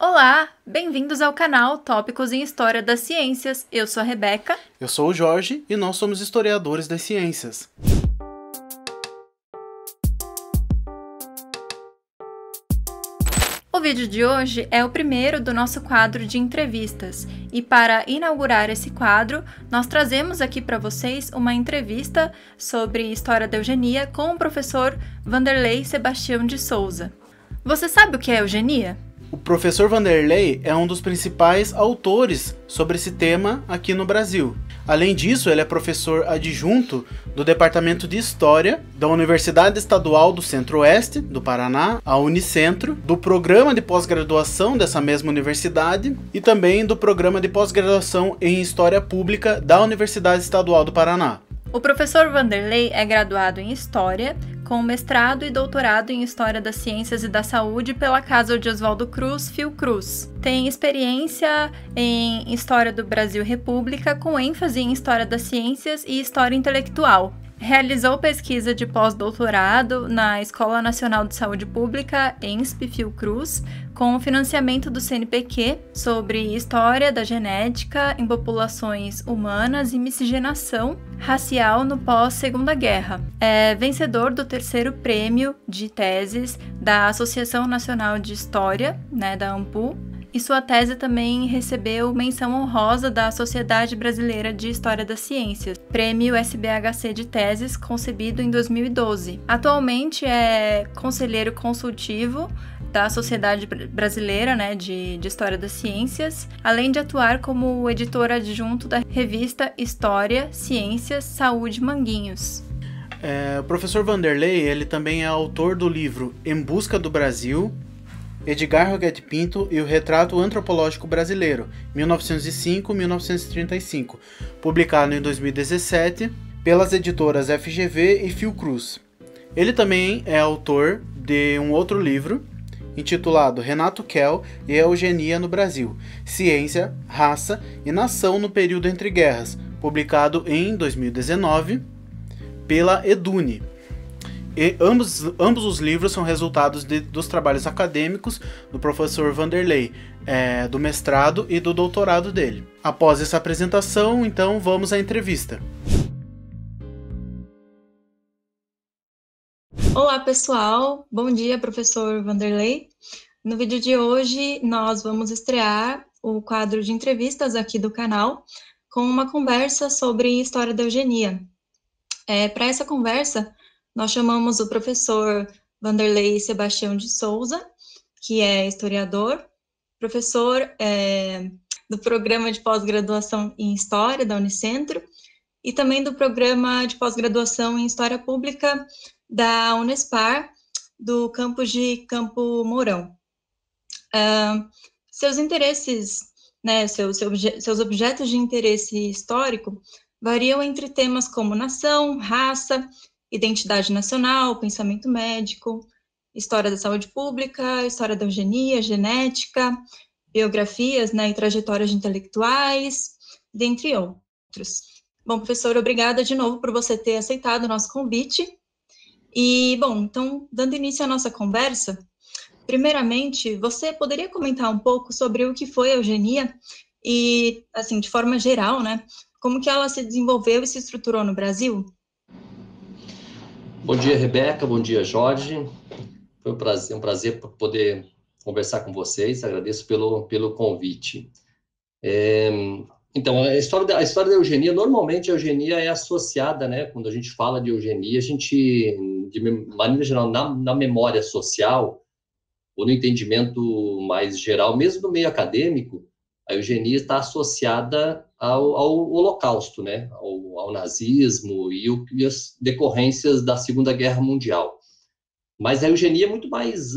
Olá, bem-vindos ao canal Tópicos em História das Ciências. Eu sou a Rebeca. Eu sou o Jorge e nós somos historiadores das ciências. O vídeo de hoje é o primeiro do nosso quadro de entrevistas e para inaugurar esse quadro, nós trazemos aqui para vocês uma entrevista sobre história da eugenia com o professor Vanderlei Sebastião de Souza. Você sabe o que é eugenia? O professor Vanderlei é um dos principais autores sobre esse tema aqui no Brasil. Além disso, ele é professor adjunto do Departamento de História da Universidade Estadual do Centro-Oeste do Paraná, a Unicentro, do programa de pós-graduação dessa mesma universidade e também do programa de pós-graduação em História Pública da Universidade Estadual do Paraná. O professor Vanderlei é graduado em História, com mestrado e doutorado em História das Ciências e da Saúde pela Casa de Oswaldo Cruz, Fiocruz. Tem experiência em História do Brasil República, com ênfase em História das Ciências e História Intelectual. Realizou pesquisa de pós-doutorado na Escola Nacional de Saúde Pública, ENSP Fiocruz, com financiamento do CNPq sobre História da Genética em Populações Humanas e Miscigenação Racial no pós-Segunda Guerra. É vencedor do terceiro prêmio de teses da Associação Nacional de História, da ANPU, e sua tese também recebeu menção honrosa da Sociedade Brasileira de História das Ciências, prêmio SBHC de teses, concebido em 2012. Atualmente é conselheiro consultivo da Sociedade Brasileira de História das Ciências, além de atuar como editor adjunto da revista História, Ciências, Saúde Manguinhos. O professor Vanderlei ele também é autor do livro Em Busca do Brasil, Edgar Roquette Pinto e o Retrato Antropológico Brasileiro, 1905-1935, publicado em 2017 pelas editoras FGV e Fiocruz. Ele também é autor de um outro livro, intitulado Renato Kell e a Eugenia no Brasil, Ciência, Raça e Nação no Período entre Guerras, publicado em 2019 pela Edune. E ambos os livros são resultados dos trabalhos acadêmicos do professor Vanderlei, do mestrado e do doutorado dele. Após essa apresentação, então, vamos à entrevista. Olá, pessoal! Bom dia, professor Vanderlei. No vídeo de hoje, nós vamos estrear o quadro de entrevistas aqui do canal com uma conversa sobre história da eugenia. Para essa conversa, nós chamamos o professor Vanderlei Sebastião de Souza, que é historiador, professor do programa de pós-graduação em História da Unicentro e também do programa de pós-graduação em História Pública da Unespar, do campus de Campo Mourão. Seus interesses, seus objetos de interesse histórico variam entre temas como nação, raça, identidade nacional, pensamento médico, história da saúde pública, história da eugenia, genética, biografias e trajetórias de intelectuais, dentre outros. Bom, professor, obrigada de novo por você ter aceitado o nosso convite. E, bom, então, dando início à nossa conversa, primeiramente, você poderia comentar um pouco sobre o que foi a eugenia e, assim, de forma geral, como que ela se desenvolveu e se estruturou no Brasil? Bom dia, Rebeca. Bom dia, Jorge. Foi um prazer poder conversar com vocês. Agradeço pelo convite. Então, a história da eugenia, normalmente a eugenia é associada, quando a gente fala de eugenia, a gente, de maneira geral, na memória social, ou no entendimento mais geral, mesmo no meio acadêmico, a eugenia está associada ao Holocausto, ao nazismo e as decorrências da Segunda Guerra Mundial. Mas a eugenia é muito mais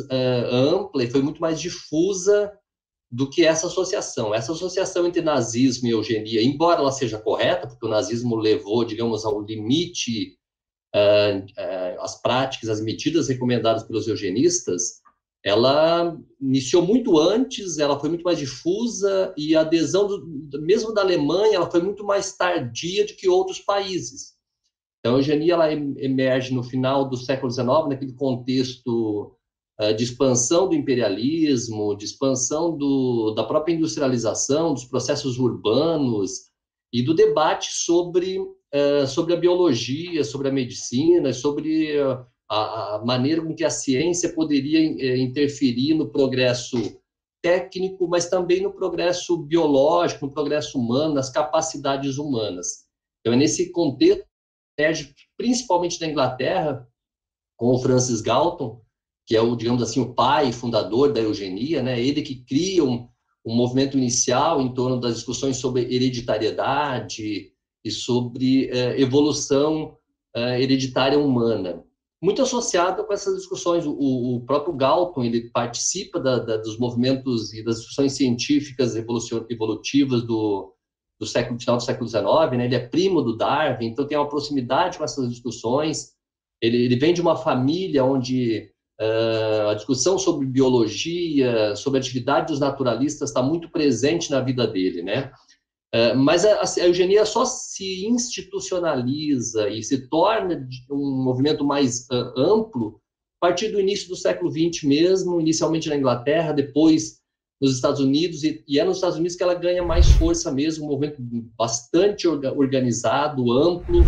ampla e foi muito mais difusa do que essa associação. Essa associação entre nazismo e eugenia, embora ela seja correta, porque o nazismo levou, digamos, ao limite as práticas, as medidas recomendadas pelos eugenistas, ela iniciou muito antes, ela foi muito mais difusa e a adesão, mesmo da Alemanha, ela foi muito mais tardia do que outros países. Então, a eugenia ela emerge no final do século XIX, naquele contexto de expansão do imperialismo, de expansão da própria industrialização, dos processos urbanos e do debate sobre a biologia, sobre a medicina, sobre a maneira com que a ciência poderia interferir no progresso técnico, mas também no progresso biológico, no progresso humano, nas capacidades humanas. Então, é nesse contexto, principalmente da Inglaterra, com o Francis Galton, que é digamos assim, o pai fundador da eugenia, né? Ele que cria um movimento inicial em torno das discussões sobre hereditariedade e sobre evolução hereditária humana. Muito associado com essas discussões. O próprio Galton, ele participa dos movimentos e das discussões científicas evolutivas do final do século XIX, né? Ele é primo do Darwin, então tem uma proximidade com essas discussões. Ele vem de uma família onde a discussão sobre biologia, sobre a atividade dos naturalistas está muito presente na vida dele, né? Mas a eugenia só se institucionaliza e se torna um movimento mais amplo a partir do início do século XX mesmo, inicialmente na Inglaterra, depois nos Estados Unidos, e é nos Estados Unidos que ela ganha mais força mesmo, um movimento bastante organizado, amplo,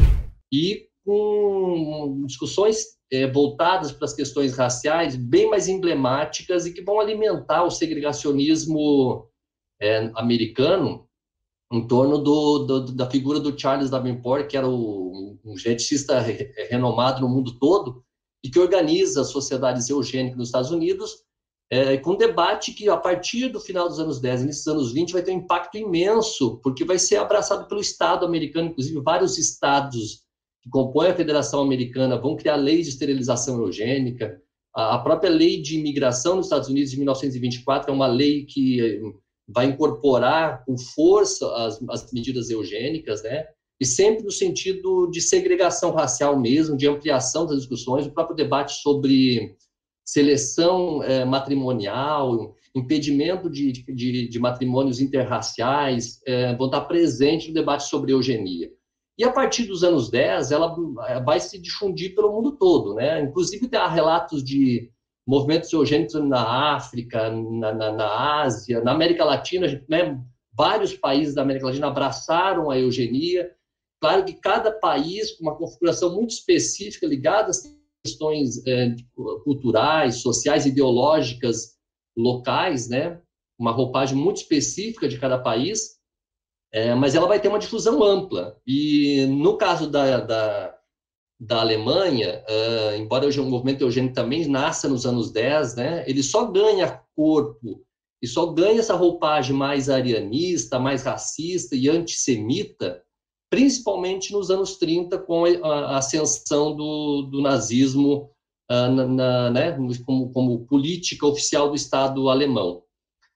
e com discussões voltadas para as questões raciais bem mais emblemáticas e que vão alimentar o segregacionismo americano em torno da figura do Charles Davenport, que era um geneticista renomado no mundo todo e que organiza as sociedades eugênicas nos Estados Unidos, com um debate que, a partir do final dos anos 10 e início dos anos 20, vai ter um impacto imenso, porque vai ser abraçado pelo Estado americano, inclusive vários estados que compõem a Federação Americana vão criar leis de esterilização eugênica. A própria lei de imigração nos Estados Unidos de 1924 é uma lei que vai incorporar com força as medidas eugênicas, né? E sempre no sentido de segregação racial mesmo, de ampliação das discussões, o próprio debate sobre seleção matrimonial, impedimento de matrimônios interraciais, vão estar presentes no debate sobre eugenia. E a partir dos anos 10, ela vai se difundir pelo mundo todo, né? Inclusive, há relatos de movimentos eugênicos na África, na Ásia, na América Latina, né? Vários países da América Latina abraçaram a eugenia. Claro que cada país com uma configuração muito específica ligada às questões culturais, sociais, ideológicas locais, né? Uma roupagem muito específica de cada país. Mas ela vai ter uma difusão ampla. E no caso da Alemanha, embora o movimento eugênico também nasça nos anos 10, né, ele só ganha corpo e só ganha essa roupagem mais arianista, mais racista e antissemita, principalmente nos anos 30, com a ascensão do nazismo né, como política oficial do Estado alemão.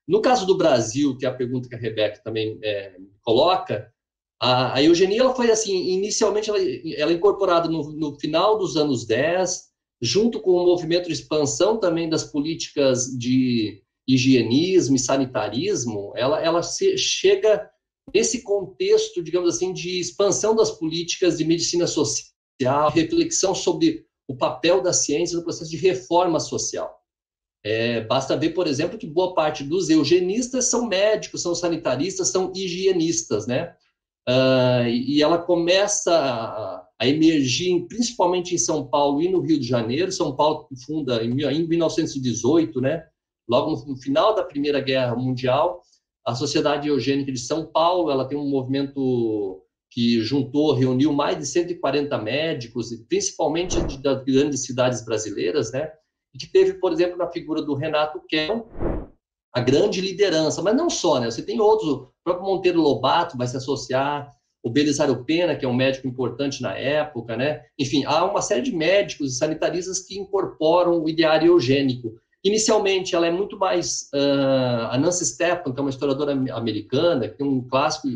No caso do Brasil, que é a pergunta que a Rebeca também coloca, a eugenia ela foi assim, inicialmente ela é incorporada no final dos anos 10, junto com o movimento de expansão também das políticas de higienismo e sanitarismo, ela chega nesse contexto, digamos assim, de expansão das políticas de medicina social, reflexão sobre o papel da ciência no processo de reforma social. Basta ver, por exemplo, que boa parte dos eugenistas são médicos, são sanitaristas, são higienistas, né? E ela começa a emergir, principalmente em São Paulo e no Rio de Janeiro. São Paulo funda em 1918, né? Logo no final da Primeira Guerra Mundial, a Sociedade Eugênica de São Paulo, ela tem um movimento que reuniu mais de 140 médicos, principalmente das grandes cidades brasileiras, né? E que teve, por exemplo, na figura do Renato Kell, a grande liderança, mas não só, né? Você tem outros, o próprio Monteiro Lobato vai se associar, o Belisário Pena, que é um médico importante na época, né? Enfim, há uma série de médicos e sanitaristas que incorporam o ideário eugênico. Inicialmente, ela é muito mais... a Nancy Stephan, que é uma historiadora americana, que tem um clássico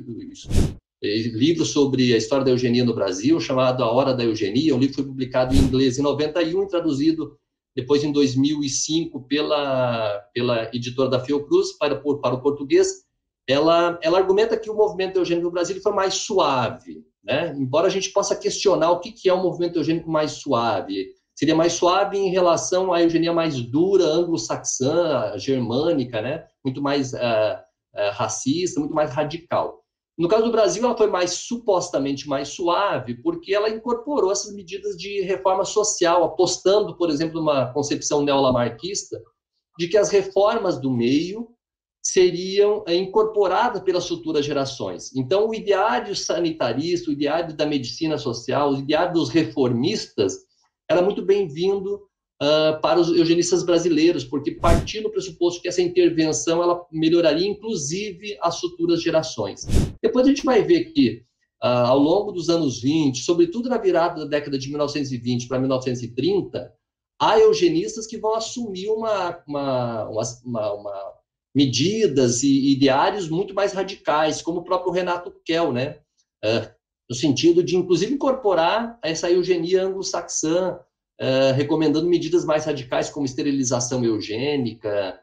livro sobre a história da eugenia no Brasil, chamado A Hora da Eugenia. O livro foi publicado em inglês em 91 e traduzido depois em 2005 pela editora da Fiocruz para o português. Ela argumenta que o movimento eugênico no Brasil foi mais suave, né? Embora a gente possa questionar o que é um movimento eugênico mais suave. seria mais suave em relação à eugenia mais dura, anglo-saxã, germânica, né? Muito mais racista, muito mais radical. No caso do Brasil, ela foi supostamente mais suave, porque ela incorporou essas medidas de reforma social, apostando, por exemplo, numa concepção neolamarquista, de que as reformas do meio seriam incorporadas pelas futuras gerações. Então, o ideário sanitarista, o ideário da medicina social, o ideário dos reformistas, era muito bem-vindo para os eugenistas brasileiros, porque partia do pressuposto que essa intervenção ela melhoraria, inclusive, as futuras gerações. Depois a gente vai ver que, ao longo dos anos 20, sobretudo na virada da década de 1920 para 1930, há eugenistas que vão assumir medidas e ideários muito mais radicais, como o próprio Renato Kell, né? No sentido de, inclusive, incorporar essa eugenia anglo-saxã, recomendando medidas mais radicais, como esterilização eugênica,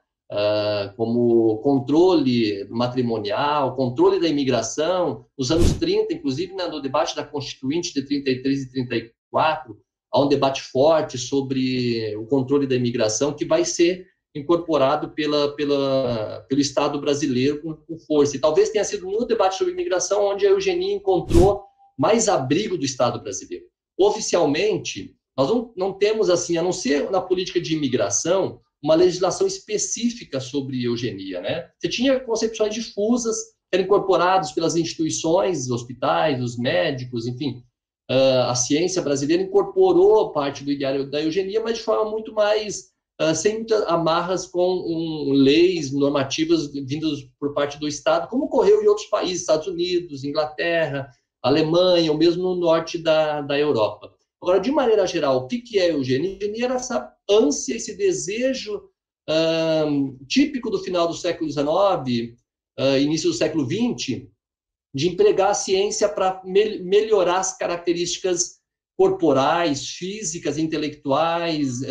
como controle matrimonial, controle da imigração. Nos anos 30, inclusive, no debate da Constituinte de 33 e 34, há um debate forte sobre o controle da imigração, que vai ser incorporado pelo Estado brasileiro com força. E talvez tenha sido no debate sobre imigração onde a eugenia encontrou mais abrigo do Estado brasileiro. Oficialmente, nós não temos, assim, a não ser na política de imigração, uma legislação específica sobre eugenia, né? Você tinha concepções difusas, que eram incorporadas pelas instituições, os hospitais, os médicos, enfim. A ciência brasileira incorporou parte do ideário da eugenia, mas de forma muito mais sem muitas amarras com leis normativas vindas por parte do Estado, como ocorreu em outros países, Estados Unidos, Inglaterra, Alemanha, ou mesmo no norte da Europa. Agora, de maneira geral, o que é eugenia? Eugenia era essa ânsia, esse desejo típico do final do século XIX, início do século XX, de empregar a ciência para melhorar as características corporais, físicas, intelectuais,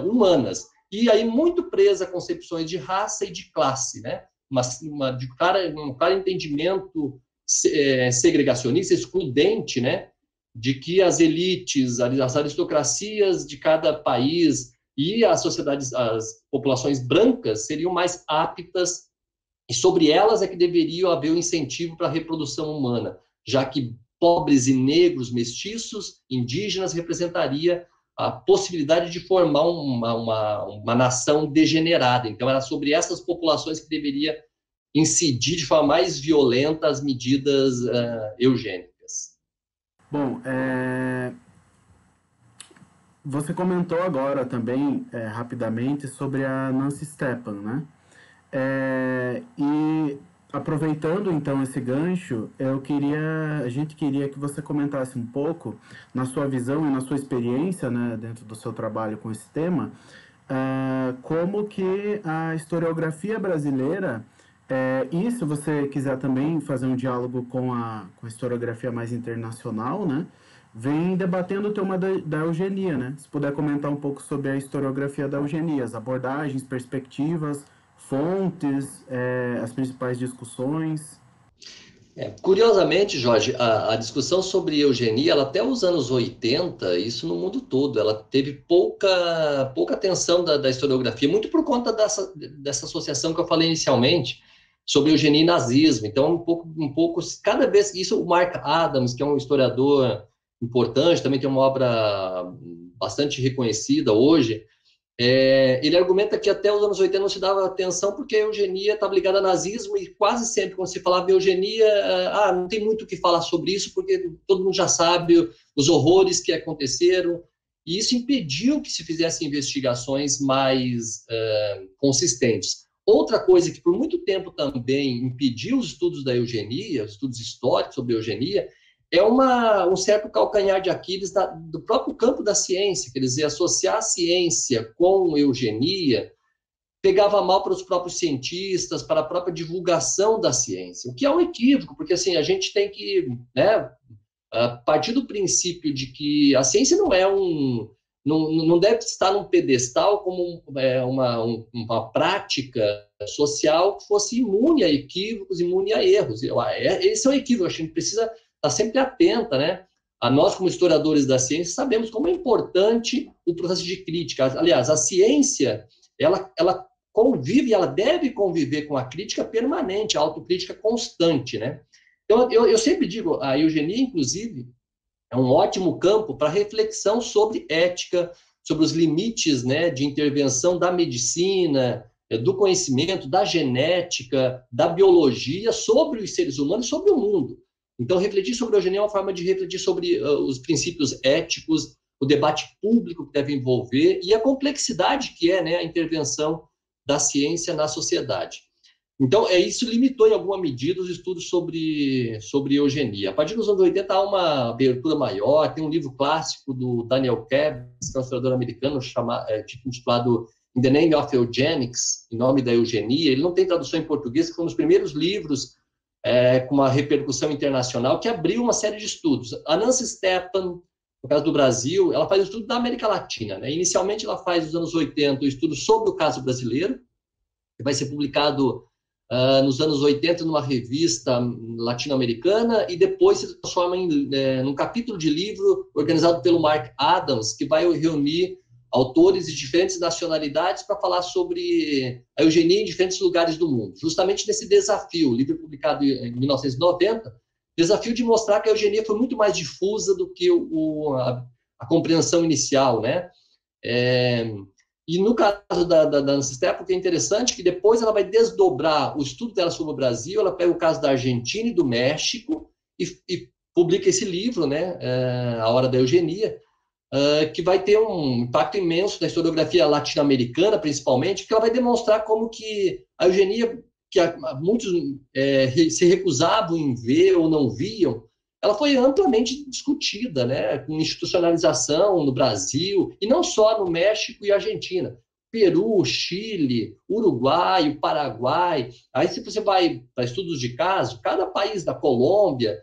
humanas. E aí muito presa a concepções de raça e de classe, né? Um claro entendimento segregacionista, excludente, né? De que as elites, as aristocracias de cada país e as sociedades, as populações brancas seriam mais aptas, e sobre elas é que deveria haver um incentivo para a reprodução humana, já que pobres e negros, mestiços, indígenas, representaria a possibilidade de formar uma nação degenerada. Então, era sobre essas populações que deveria incidir de forma mais violenta as medidas eugênicas. Bom, você comentou agora também, rapidamente, sobre a Nancy Stepan, né? E aproveitando então esse gancho, a gente queria que você comentasse um pouco, na sua visão e na sua experiência, né, dentro do seu trabalho com esse tema, como que a historiografia brasileira, e se você quiser também fazer um diálogo com a historiografia mais internacional, né, vem debatendo o tema da eugenia, né? Se puder comentar um pouco sobre a historiografia da eugenia, as abordagens, perspectivas, fontes, as principais discussões. Curiosamente, Jorge, a discussão sobre eugenia, ela até os anos 80, isso no mundo todo, ela teve pouca atenção da historiografia, muito por conta dessa associação que eu falei inicialmente, sobre eugenia e nazismo. Então, um pouco, cada vez, isso o Mark Adams, que é um historiador importante, também tem uma obra bastante reconhecida hoje, ele argumenta que até os anos 80 não se dava atenção porque a eugenia estava ligada ao nazismo e quase sempre quando se falava em eugenia, não tem muito o que falar sobre isso porque todo mundo já sabe os horrores que aconteceram, e isso impediu que se fizessem investigações mais consistentes. Outra coisa que por muito tempo também impediu os estudos da eugenia, os estudos históricos sobre a eugenia, é um certo calcanhar de Aquiles do próprio campo da ciência, quer dizer, associar a ciência com eugenia pegava mal para os próprios cientistas, para a própria divulgação da ciência, o que é um equívoco, porque assim, a gente tem que, né, partir do princípio de que a ciência não deve estar num pedestal como uma prática social que fosse imune a equívocos, imune a erros. Esse é um equívoco, a gente precisa está sempre atenta, né, nós, como historiadores da ciência, sabemos como é importante o processo de crítica. Aliás, a ciência, ela convive, ela deve conviver com a crítica permanente, a autocrítica constante, né? Então, eu sempre digo, a eugenia, inclusive, é um ótimo campo para reflexão sobre ética, sobre os limites, né, de intervenção da medicina, do conhecimento, da genética, da biologia, sobre os seres humanos e sobre o mundo. Então, refletir sobre a eugenia é uma forma de refletir sobre os princípios éticos, o debate público que deve envolver e a complexidade que é, né, a intervenção da ciência na sociedade. Então, isso limitou em alguma medida os estudos sobre eugenia. A partir dos anos 80 há uma abertura maior, tem um livro clássico do Daniel Krebs, que é um historiador americano, intitulado In the Name of Eugenics, em nome da eugenia. Ele não tem tradução em português, que foi um dos primeiros livros com uma repercussão internacional, que abriu uma série de estudos. A Nancy Stepan, no caso do Brasil, ela faz o estudo da América Latina, né? Inicialmente, ela faz, nos anos 80, o estudo sobre o caso brasileiro, que vai ser publicado nos anos 80 numa revista latino-americana, e depois se transforma num capítulo de livro organizado pelo Mark Adams, que vai reunir autores de diferentes nacionalidades para falar sobre a eugenia em diferentes lugares do mundo. Justamente nesse desafio, o livro publicado em 1990, desafio de mostrar que a eugenia foi muito mais difusa do que a compreensão inicial, né? E no caso da Nancy Stepan, o que é interessante é que depois ela vai desdobrar o estudo dela sobre o Brasil, ela pega o caso da Argentina e do México e publica esse livro, né, A Hora da Eugenia, que vai ter um impacto imenso na historiografia latino-americana, principalmente, porque ela vai demonstrar como que a eugenia, que muitos se recusavam em ver ou não viam, ela foi amplamente discutida, né, com institucionalização no Brasil, e não só no México e Argentina. Peru, Chile, Uruguai, Paraguai. Aí, se você vai para estudos de caso, cada país da Colômbia,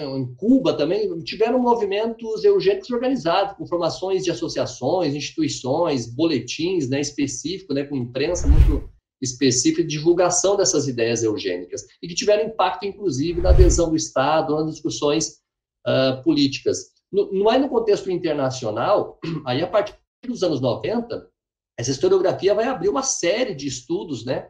em Cuba também, tiveram movimentos eugênicos organizados, com formações de associações, instituições, boletins, né, específicos, né, com imprensa muito específica de divulgação dessas ideias eugênicas, e que tiveram impacto, inclusive, na adesão do Estado, nas discussões políticas. Não é no contexto internacional, aí a partir dos anos 90, essa historiografia vai abrir uma série de estudos, né,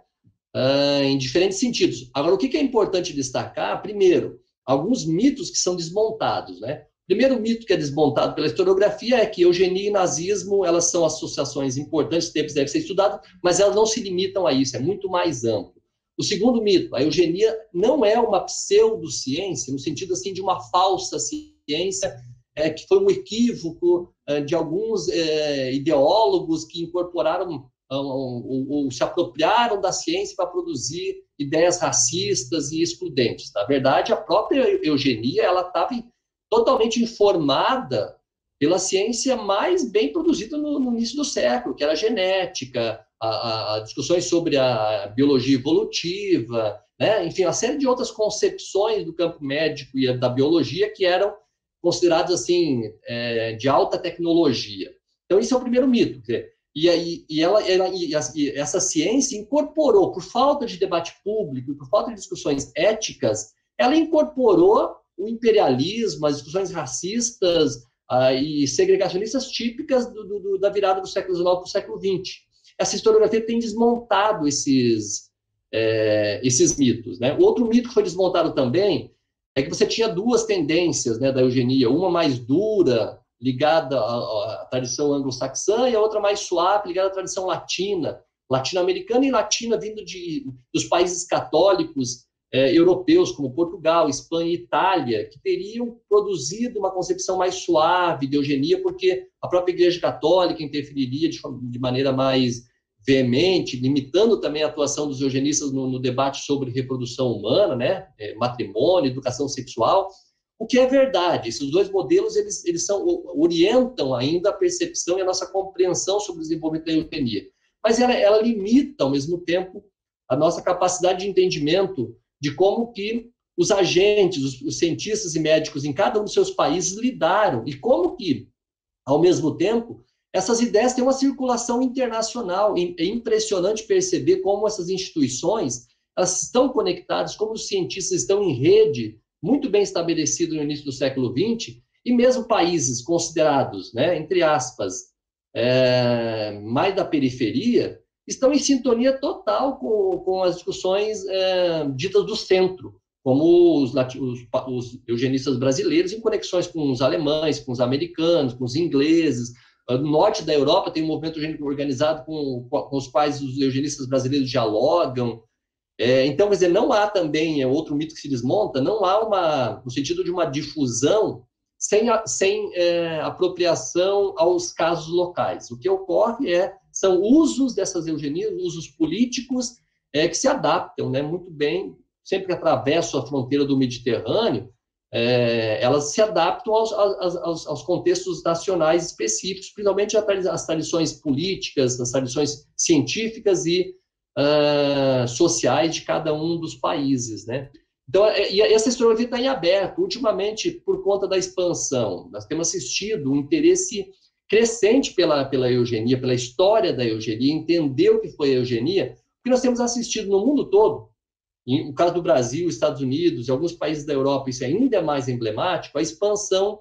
em diferentes sentidos. Agora, o que é importante destacar? Primeiro, alguns mitos que são desmontados, né? O primeiro mito que é desmontado pela historiografia é que eugenia e nazismo, elas são associações importantes, devem ser estudadas, mas elas não se limitam a isso, é muito mais amplo. O segundo mito, a eugenia não é uma pseudociência, no sentido assim de uma falsa ciência, que foi um equívoco de alguns ideólogos que incorporaram ou se apropriaram da ciência para produzir ideias racistas e excludentes. Na verdade, a própria eugenia, ela estava totalmente informada pela ciência mais bem produzida no início do século, que era a genética, as discussões sobre a biologia evolutiva, né? Enfim, uma série de outras concepções do campo médico e da biologia que eram consideradas assim, de alta tecnologia. Então, isso é o primeiro mito. E essa ciência incorporou, por falta de debate público, por falta de discussões éticas, ela incorporou o imperialismo, as discussões racistas e segregacionistas típicas da virada do século XIX para o século XX. Essa historiografia tem desmontado esses mitos, né? Outro mito que foi desmontado também é que você tinha duas tendências, né, da eugenia, uma mais dura, ligada à tradição anglo-saxã, e a outra mais suave, ligada à tradição latino-americana e latina, vindo dos países católicos europeus, como Portugal, Espanha e Itália, que teriam produzido uma concepção mais suave de eugenia, porque a própria Igreja Católica interferiria de maneira mais veemente, limitando também a atuação dos eugenistas no debate sobre reprodução humana, né, matrimônio, educação sexual, o que é verdade. Esses dois modelos, eles orientam ainda a percepção e a nossa compreensão sobre o desenvolvimento da eugenia. Mas ela limita, ao mesmo tempo, a nossa capacidade de entendimento de como que os agentes, os cientistas e médicos em cada um dos seus países lidaram e como que, ao mesmo tempo, essas ideias têm uma circulação internacional. É impressionante perceber como essas instituições elas estão conectadas, como os cientistas estão em rede, muito bem estabelecido no início do século XX, E mesmo países considerados, né, entre aspas, mais da periferia, estão em sintonia total com as discussões ditas do centro, como os eugenistas brasileiros, em conexões com os alemães, com os americanos, com os ingleses. No norte da Europa tem um movimento eugênico organizado com os quais os eugenistas brasileiros dialogam. Então, quer dizer, não há também, outro mito que se desmonta, não há no sentido de uma difusão sem apropriação aos casos locais. O que ocorre são usos dessas eugenias, usos políticos que se adaptam, né, muito bem, sempre que atravessam a fronteira do Mediterrâneo, elas se adaptam aos contextos nacionais específicos, principalmente as tradições políticas, as tradições científicas e sociais de cada um dos países, né? Então, e essa historiografia está em aberto. Ultimamente, por conta da expansão, nós temos assistido um interesse crescente pela eugenia, pela história da eugenia, entender o que foi a eugenia, porque nós temos assistido no mundo todo, no caso do Brasil, Estados Unidos e alguns países da Europa, isso ainda é mais emblemático, a expansão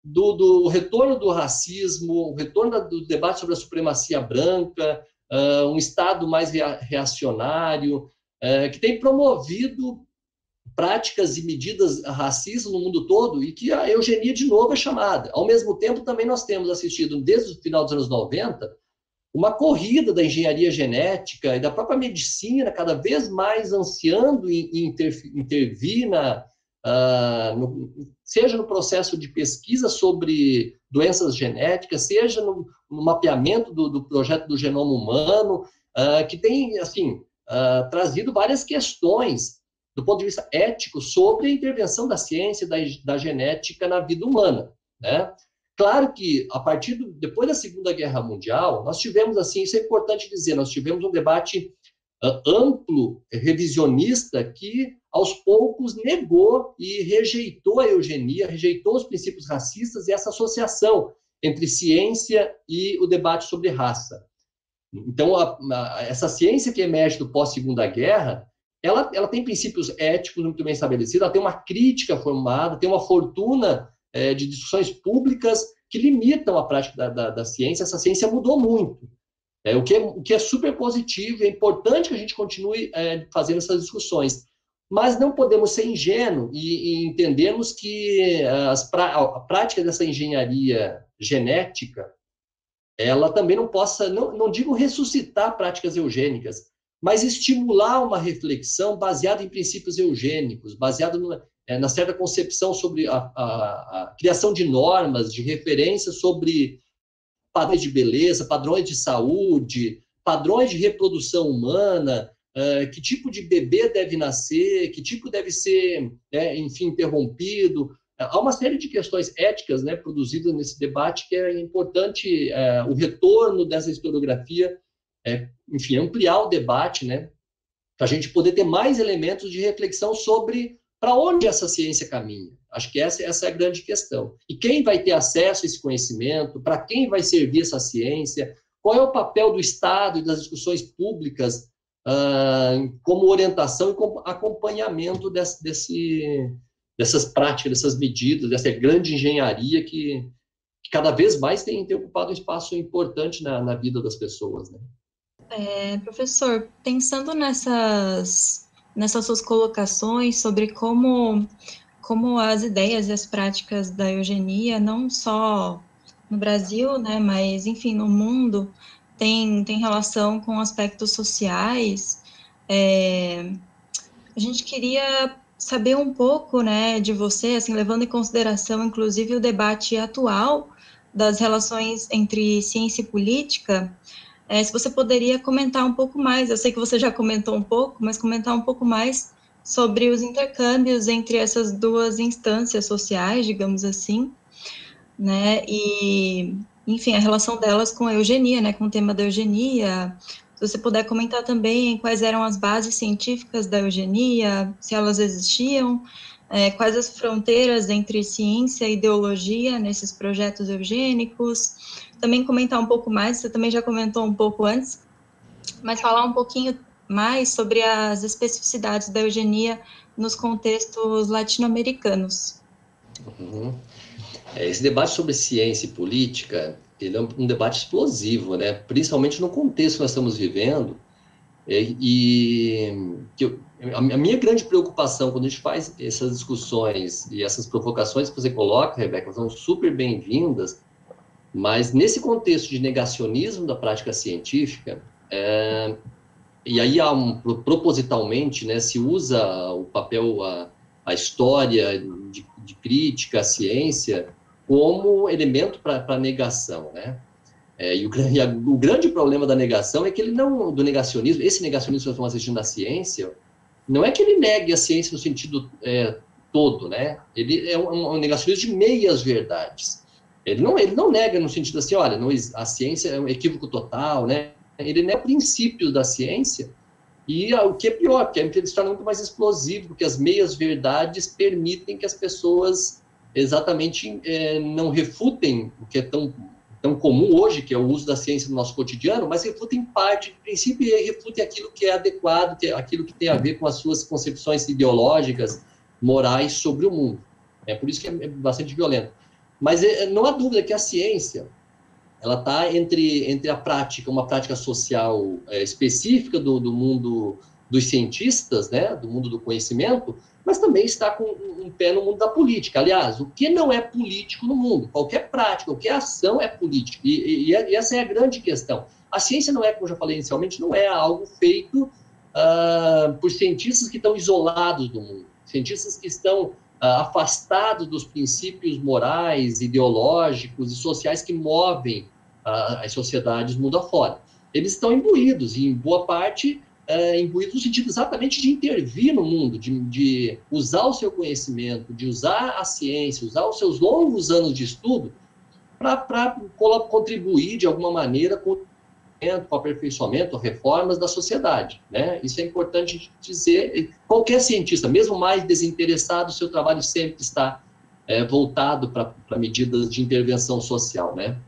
do retorno do racismo, o retorno do debate sobre a supremacia branca, um Estado mais reacionário, que tem promovido práticas e medidas racistas no mundo todo e que a eugenia, de novo, é chamada. Ao mesmo tempo, também nós temos assistido, desde o final dos anos 90, uma corrida da engenharia genética e da própria medicina, cada vez mais ansiando em intervir seja no processo de pesquisa sobre doenças genéticas, seja no mapeamento do projeto do genoma humano, que tem, assim, trazido várias questões do ponto de vista ético sobre a intervenção da ciência e da genética na vida humana, né? Claro que, depois da Segunda Guerra Mundial, nós tivemos, assim, isso é importante dizer, nós tivemos um debate amplo, revisionista, que, aos poucos, negou e rejeitou a eugenia, rejeitou os princípios racistas e essa associação entre ciência e o debate sobre raça. Então, essa ciência que emerge do pós-Segunda Guerra, ela tem princípios éticos muito bem estabelecidos, ela tem uma crítica formada, tem uma fortuna de discussões públicas que limitam a prática da ciência. Essa ciência mudou muito, o que é super positivo, é importante que a gente continue fazendo essas discussões, mas não podemos ser ingênuos e entendermos que a prática dessa engenharia genética, ela também não possa, não digo ressuscitar práticas eugênicas, mas estimular uma reflexão baseada em princípios eugênicos, baseada na certa concepção sobre a criação de normas, de referências sobre padrões de beleza, padrões de saúde, padrões de reprodução humana, que tipo de bebê deve nascer, que tipo deve ser, enfim, interrompido. Há uma série de questões éticas, né, produzidas nesse debate que é importante o retorno dessa historiografia, enfim, ampliar o debate, né, para a gente poder ter mais elementos de reflexão sobre para onde essa ciência caminha. Acho que essa é a grande questão. E quem vai ter acesso a esse conhecimento? Para quem vai servir essa ciência? Qual é o papel do Estado e das discussões públicas como orientação e como acompanhamento dessas práticas, dessas medidas, dessa grande engenharia que cada vez mais tem ocupado um espaço importante na vida das pessoas, né? Professor, pensando nessas suas colocações sobre como as ideias e as práticas da eugenia, não só no Brasil, né, mas, enfim, no mundo, tem relação com aspectos sociais, a gente queria saber um pouco, né, de você, assim, levando em consideração, inclusive, o debate atual das relações entre ciência e política, se você poderia comentar um pouco mais, eu sei que você já comentou um pouco, mas comentar um pouco mais sobre os intercâmbios entre essas duas instâncias sociais, digamos assim, né, e, enfim, a relação delas com a eugenia, né, com o tema da eugenia. Se você puder comentar também quais eram as bases científicas da eugenia, se elas existiam, quais as fronteiras entre ciência e ideologia nesses projetos eugênicos. Também comentar um pouco mais, você também já comentou um pouco antes, mas falar um pouquinho mais sobre as especificidades da eugenia nos contextos latino-americanos. Uhum. Esse debate sobre ciência e política, ele é um debate explosivo, né? Principalmente no contexto que nós estamos vivendo, a minha grande preocupação quando a gente faz essas discussões e essas provocações que você coloca, Rebeca, são super bem-vindas, mas nesse contexto de negacionismo da prática científica, e aí propositalmente, né, se usa o papel, a história de crítica à ciência como elemento para negação, né? O grande problema da negação é que do negacionismo, esse negacionismo que nós estamos assistindo na ciência, não é que ele negue a ciência no sentido todo, né? Ele é um negacionismo de meias verdades. Ele não nega no sentido assim, olha, a ciência é um equívoco total, né? Ele nega princípios da ciência, e o que é pior, porque ele se torna muito mais explosivo, porque as meias verdades permitem que as pessoas exatamente não refutem o que é tão comum hoje, que é o uso da ciência no nosso cotidiano, mas refutem parte do princípio e refutem aquilo que é adequado, aquilo que tem a ver com as suas concepções ideológicas, morais sobre o mundo. É por isso que é bastante violento. Mas não há dúvida que a ciência ela está entre a prática, uma prática social específica do mundo dos cientistas, né, do mundo do conhecimento, mas também está com um pé no mundo da política. Aliás, o que não é político no mundo? Qualquer prática, qualquer ação é política. E essa é a grande questão. A ciência não é, como eu já falei inicialmente, não é algo feito por cientistas que estão isolados do mundo, cientistas que estão afastados dos princípios morais, ideológicos e sociais que movem as sociedades mundo afora. Eles estão imbuídos, e em boa parte imbuídos no sentido exatamente de intervir no mundo, de usar o seu conhecimento, de usar a ciência, usar os seus longos anos de estudo para contribuir de alguma maneira com o aperfeiçoamento, reformas da sociedade, né? Isso é importante dizer. Qualquer cientista, mesmo mais desinteressado, o seu trabalho sempre está voltado para medidas de intervenção social, né?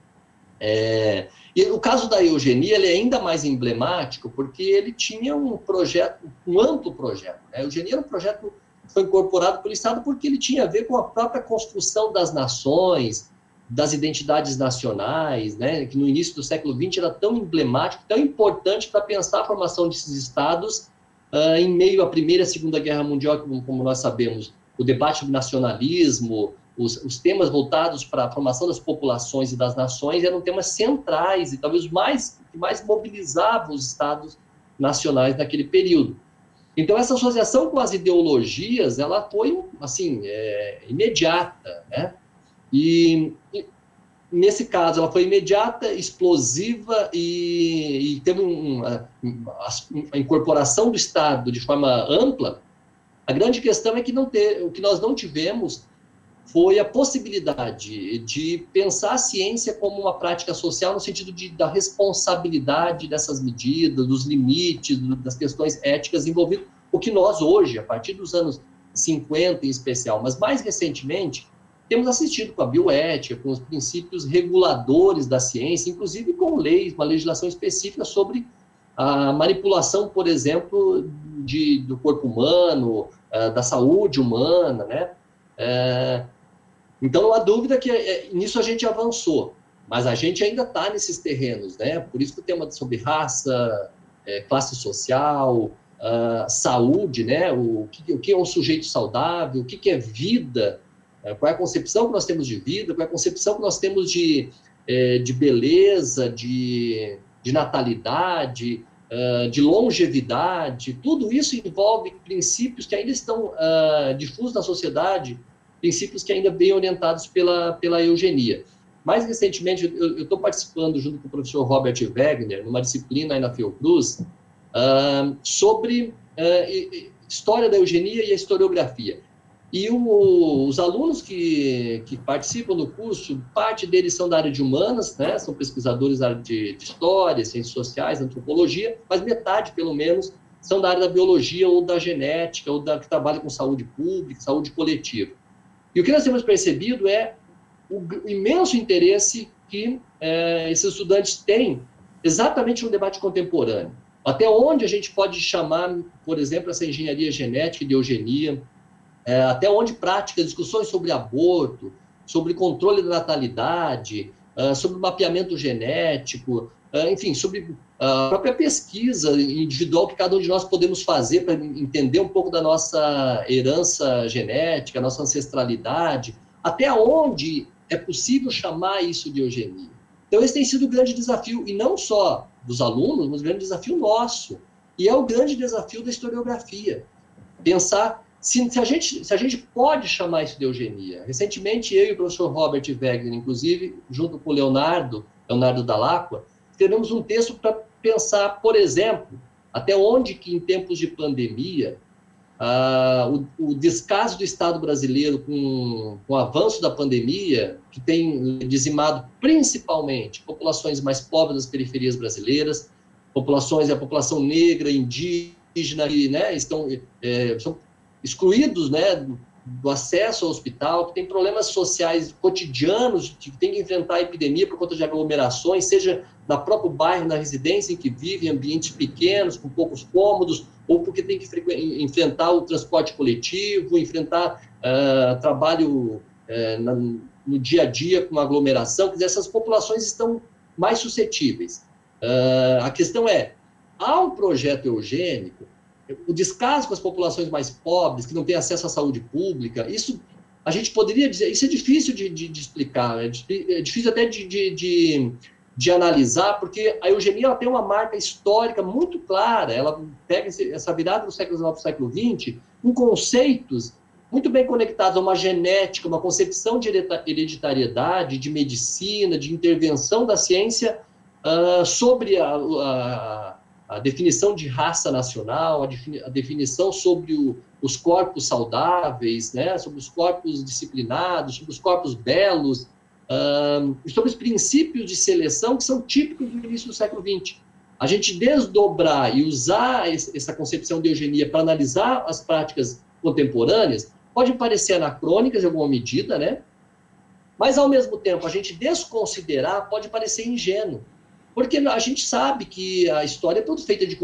E o caso da eugenia, ele é ainda mais emblemático porque ele tinha um projeto, um amplo projeto, né? A eugenia era um projeto que foi incorporado pelo Estado porque ele tinha a ver com a própria construção das nações, das identidades nacionais, né? Que no início do século XX era tão emblemático, tão importante para pensar a formação desses estados em meio à Primeira e à Segunda Guerra Mundial, como nós sabemos, o debate sobre nacionalismo, os temas voltados para a formação das populações e das nações eram temas centrais e talvez que mais mobilizavam os estados nacionais naquele período. Então, essa associação com as ideologias, ela foi, assim, imediata, né? E nesse caso, ela foi imediata, explosiva e teve a incorporação do Estado de forma ampla. A grande questão é que o que nós não tivemos foi a possibilidade de pensar a ciência como uma prática social no sentido da responsabilidade dessas medidas, dos limites, das questões éticas envolvidas, o que nós hoje, a partir dos anos 50 em especial, mas mais recentemente, temos assistido com a bioética, com os princípios reguladores da ciência, inclusive com leis, uma legislação específica sobre a manipulação, por exemplo, do corpo humano, da saúde humana, né? Então, não há dúvida que nisso a gente avançou, mas a gente ainda está nesses terrenos, né? Por isso que o tema sobre raça, classe social, saúde, né? O que é um sujeito saudável, o que é vida, qual é a concepção que nós temos de vida, qual é a concepção que nós temos de beleza, de natalidade, de longevidade. Tudo isso envolve princípios que ainda estão difusos na sociedade, princípios que ainda bem orientados pela eugenia. Mais recentemente, eu estou participando, junto com o professor Robert Wegner, numa disciplina aí na Fiocruz, sobre história da eugenia e a historiografia. E os alunos que participam do curso, parte deles são da área de humanas, né? São pesquisadores da área de história, ciências sociais, antropologia, mas metade, pelo menos, são da área da biologia ou da genética, ou que trabalham com saúde pública, saúde coletiva. E o que nós temos percebido é o imenso interesse que esses estudantes têm exatamente no debate contemporâneo. Até onde a gente pode chamar, por exemplo, essa engenharia genética de eugenia, até onde práticas, discussões sobre aborto, sobre controle da natalidade, sobre mapeamento genético, enfim, sobre a própria pesquisa individual que cada um de nós podemos fazer para entender um pouco da nossa herança genética, nossa ancestralidade, até onde é possível chamar isso de eugenia. Então, esse tem sido o grande desafio, e não só dos alunos, mas o grande desafio nosso. E é o grande desafio da historiografia. Pensar se a gente pode chamar isso de eugenia. Recentemente, eu e o professor Robert Wegner, inclusive, junto com o Leonardo Dall'Acqua, escrevemos um texto para pensar, por exemplo, até onde que, em tempos de pandemia, o descaso do Estado brasileiro com o avanço da pandemia, que tem dizimado principalmente populações mais pobres das periferias brasileiras, a população negra, indígena, que, né, são excluídos, né, do acesso ao hospital, que tem problemas sociais cotidianos, que tem que enfrentar a epidemia por conta de aglomerações, seja no próprio bairro, na residência em que vive, em ambientes pequenos, com poucos cômodos, ou porque tem que enfrentar o transporte coletivo, enfrentar trabalho no dia a dia com aglomeração. Quer dizer, essas populações estão mais suscetíveis. A questão é, há um projeto eugênico, o descaso com as populações mais pobres, que não têm acesso à saúde pública, isso a gente poderia dizer, isso é difícil de explicar, é difícil até de analisar, porque a eugenia ela tem uma marca histórica muito clara, ela pega essa virada do século XIX para o século XX, com conceitos muito bem conectados a uma genética, uma concepção de hereditariedade, de medicina, de intervenção da ciência sobre a definição de raça nacional, a definição sobre os corpos saudáveis, né, sobre os corpos disciplinados, sobre os corpos belos, e sobre os princípios de seleção que são típicos do início do século XX. A gente desdobrar e usar essa concepção de eugenia para analisar as práticas contemporâneas pode parecer anacrônicas em alguma medida, né? Mas, ao mesmo tempo, a gente desconsiderar pode parecer ingênuo. Porque a gente sabe que a história é toda feita de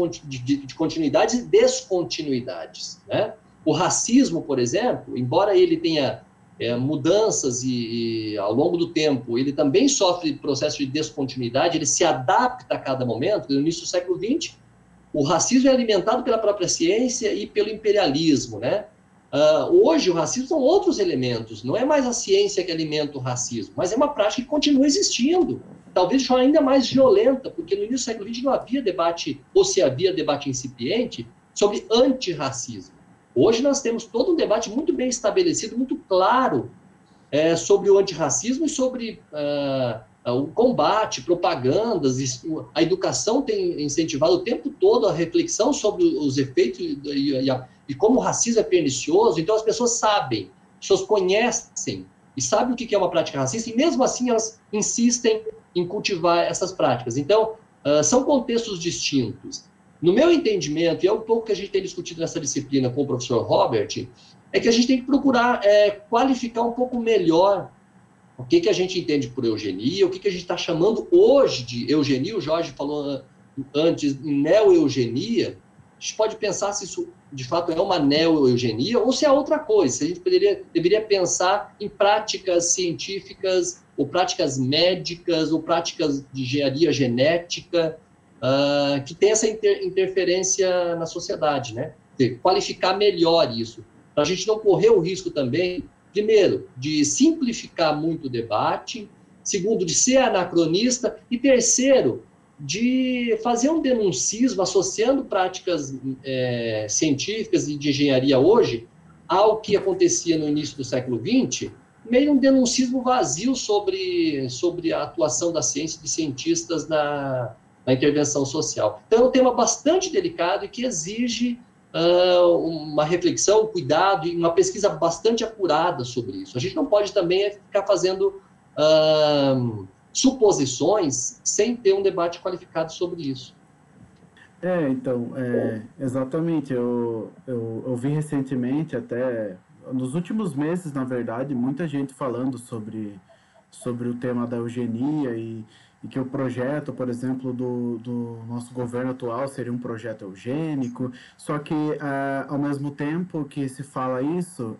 continuidades e descontinuidades, né? O racismo, por exemplo, embora ele tenha mudanças e ao longo do tempo, ele também sofre processo de descontinuidade, ele se adapta a cada momento. No início do século XX, o racismo é alimentado pela própria ciência e pelo imperialismo, né? Hoje, o racismo são outros elementos, não é mais a ciência que alimenta o racismo, mas é uma prática que continua existindo, talvez de forma ainda mais violenta, porque no início do século XX não havia debate, ou se havia debate incipiente, sobre antirracismo. Hoje nós temos todo um debate muito bem estabelecido, muito claro, sobre o antirracismo e sobre o combate, propagandas, a educação tem incentivado o tempo todo a reflexão sobre os efeitos e como o racismo é pernicioso. Então as pessoas sabem, as pessoas conhecem e sabem o que é uma prática racista e mesmo assim elas insistem em cultivar essas práticas. Então, são contextos distintos. No meu entendimento, e é um pouco que a gente tem discutido nessa disciplina com o professor Robert, é que a gente tem que procurar qualificar um pouco melhor o que a gente entende por eugenia, o que a gente está chamando hoje de eugenia. O Jorge falou antes em neo-eugenia. A gente pode pensar se isso, de fato, é uma neo-eugenia ou se é outra coisa. Se a gente deveria pensar em práticas científicas ou práticas médicas ou práticas de engenharia genética que tem essa interferência na sociedade, né? Qualificar melhor isso, para a gente não correr o risco também, primeiro, de simplificar muito o debate, segundo, de ser anacronista, e terceiro, de fazer um denuncismo associando práticas científicas e de engenharia hoje ao que acontecia no início do século XX, meio um denuncismo vazio sobre a atuação da ciência e de cientistas na intervenção social. Então, é um tema bastante delicado e que exige uma reflexão, um cuidado e uma pesquisa bastante apurada sobre isso. A gente não pode também ficar fazendo suposições sem ter um debate qualificado sobre isso. Então, exatamente. Eu vi recentemente, até nos últimos meses, na verdade, muita gente falando sobre o tema da eugenia e que o projeto, por exemplo, do nosso governo atual seria um projeto eugênico, só que, ao mesmo tempo que se fala isso,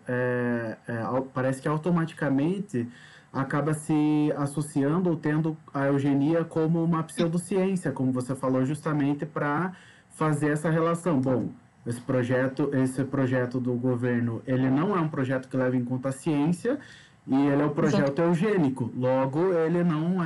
parece que automaticamente acaba se associando ou tendo a eugenia como uma pseudociência, como você falou, justamente para fazer essa relação. Bom, esse projeto do governo, ele não é um projeto que leva em conta a ciência, e ele é um projeto eugênico, logo ele não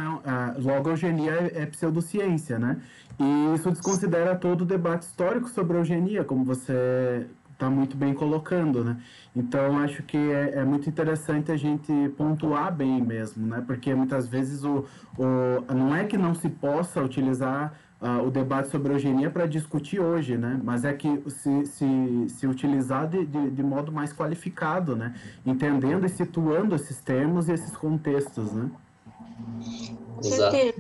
logo a eugenia é pseudociência, né? E isso desconsidera todo o debate histórico sobre a eugenia, como você está muito bem colocando, né? Então, acho que é muito interessante a gente pontuar bem mesmo, né? Porque muitas vezes não é que não se possa utilizar o debate sobre eugenia para discutir hoje, né? Mas é que se utilizar de modo mais qualificado, né? Entendendo e situando esses termos e esses contextos, né? Com certeza.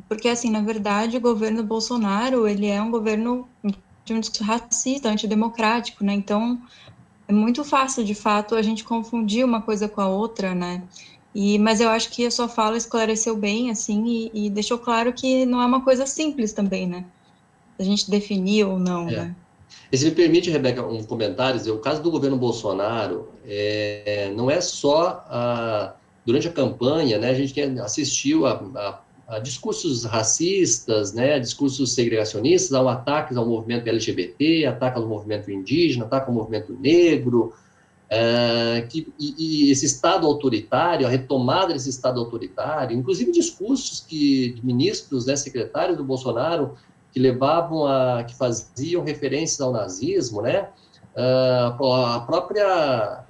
Porque, assim, na verdade, o governo Bolsonaro, ele é um governo de um discurso racista, antidemocrático, né? Então, é muito fácil, de fato, a gente confundir uma coisa com a outra, né? Mas eu acho que a sua fala esclareceu bem, assim, e deixou claro que não é uma coisa simples também, né? A gente definir ou não, né? E se me permite, Rebeca, um comentário, o caso do governo Bolsonaro não é só durante a campanha, né? A gente assistiu a discursos racistas, né? Discursos segregacionistas, ataques ao movimento LGBT, ataques ao movimento indígena, ataques ao movimento negro, e esse Estado autoritário, a retomada desse Estado autoritário, inclusive discursos de ministros, né, secretários do Bolsonaro, que faziam referências ao nazismo, né? A própria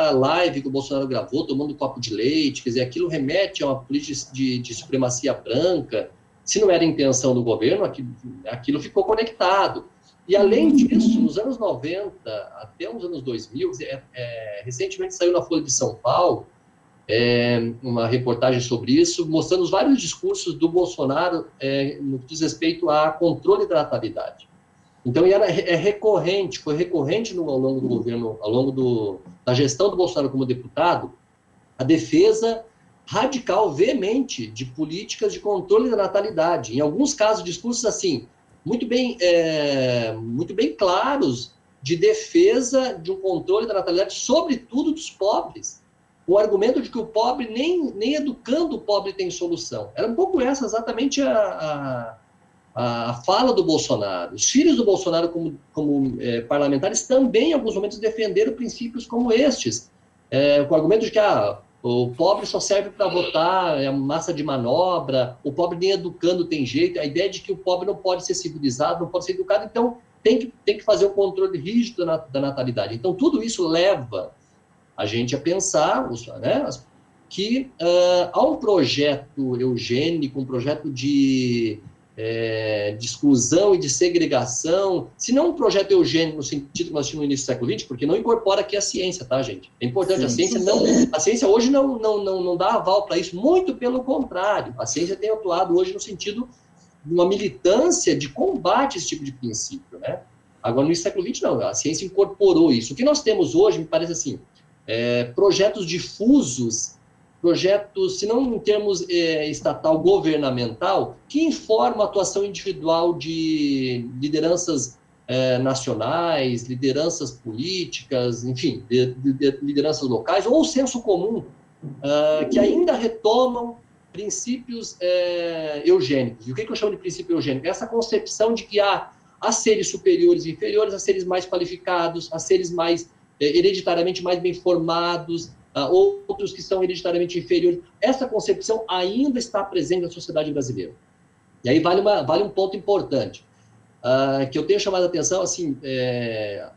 live que o Bolsonaro gravou, tomando um copo de leite, quer dizer, aquilo remete a uma política de supremacia branca. Se não era a intenção do governo, aquilo ficou conectado. E, além disso, nos anos 90 até os anos 2000, recentemente saiu na Folha de São Paulo uma reportagem sobre isso, mostrando os vários discursos do Bolsonaro no que diz respeito a controle da natalidade. Então, foi recorrente ao longo do governo, ao longo da gestão do Bolsonaro como deputado, a defesa radical, veemente, de políticas de controle da natalidade. Em alguns casos, discursos assim, muito bem claros, de defesa de um controle da natalidade, sobretudo dos pobres. O argumento de que o pobre, nem educando o pobre tem solução. Era um pouco essa exatamente a fala do Bolsonaro. Os filhos do Bolsonaro, como parlamentares, também, em alguns momentos, defenderam princípios como estes, com o argumento de que o pobre só serve para votar, é massa de manobra, o pobre nem educando tem jeito, a ideia de que o pobre não pode ser civilizado, não pode ser educado, então tem que fazer um controle rígido da natalidade. Então, tudo isso leva a gente a pensar, né, que há um projeto eugênico, um projeto de exclusão e de segregação, se não um projeto eugênico no sentido que nós tínhamos no início do século XX, porque não incorpora aqui a ciência, tá, gente? É importante, a ciência hoje não dá aval para isso, muito pelo contrário, a ciência tem atuado hoje no sentido de uma militância de combate a esse tipo de princípio, né? Agora, no século XX, não, a ciência incorporou isso. O que nós temos hoje, me parece assim, projetos difusos, projetos, se não em termos estatal, governamental, que informam a atuação individual de lideranças nacionais, lideranças políticas, enfim, lideranças locais, ou o senso comum, que ainda retomam princípios eugênicos. E o que eu chamo de princípio eugênico? Essa concepção de que há seres superiores e inferiores, há seres mais qualificados, há seres mais hereditariamente mais bem formados, outros que são hereditariamente inferiores. Essa concepção ainda está presente na sociedade brasileira. E aí vale um ponto importante, que eu tenho chamado a atenção, assim,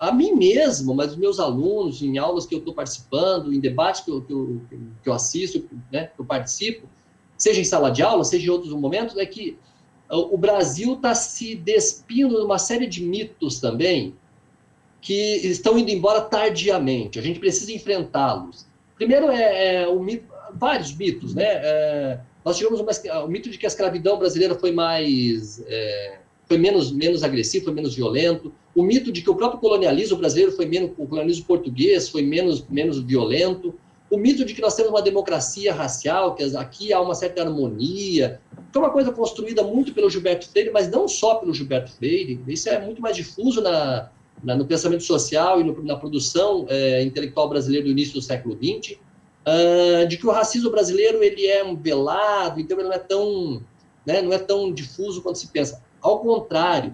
a mim mesmo, mas os meus alunos, em aulas que eu estou participando, em debates que eu assisto, né, que eu participo, seja em sala de aula, seja em outros momentos, é que o Brasil está se despindo de uma série de mitos também, que estão indo embora tardiamente. A gente precisa enfrentá-los. Primeiro, vários mitos, né? Nós tivemos o mito de que a escravidão brasileira foi menos agressivo, foi menos violento. O mito de que o próprio colonialismo brasileiro o colonialismo português foi menos violento. O mito de que nós temos uma democracia racial, que aqui há uma certa harmonia, que é uma coisa construída muito pelo Gilberto Freire, mas não só pelo Gilberto Freire. Isso é muito mais difuso no pensamento social e na produção intelectual brasileira do início do século XX. de que o racismo brasileiro ele é um velado, então ele não é tão, né, não é tão difuso quanto se pensa. Ao contrário,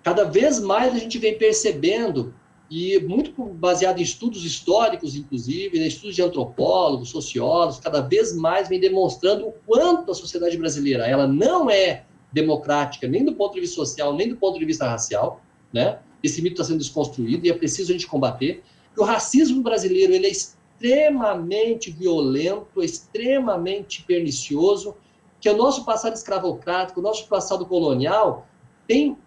cada vez mais a gente vem percebendo, e muito baseado em estudos históricos, inclusive, né, estudos de antropólogos, sociólogos, cada vez mais vem demonstrando o quanto a sociedade brasileira ela não é democrática, nem do ponto de vista social, nem do ponto de vista racial, né? Esse mito está sendo desconstruído e é preciso a gente combater. O racismo brasileiro ele é extremamente violento, extremamente pernicioso, que o nosso passado escravocrático, o nosso passado colonial tem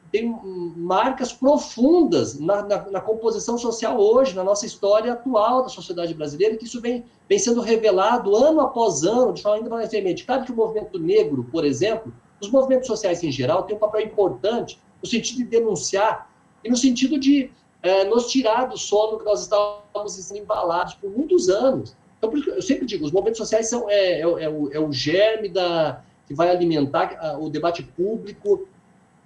marcas profundas na composição social hoje, na nossa história atual da sociedade brasileira, que isso vem sendo revelado ano após ano, de forma ainda mais veemente. Claro que o movimento negro, por exemplo, os movimentos sociais em geral, têm um papel importante no sentido de denunciar e no sentido de nos tirar do sono que nós estávamos embalados por muitos anos. Então, por isso eu sempre digo, os movimentos sociais são o germe que vai alimentar o debate público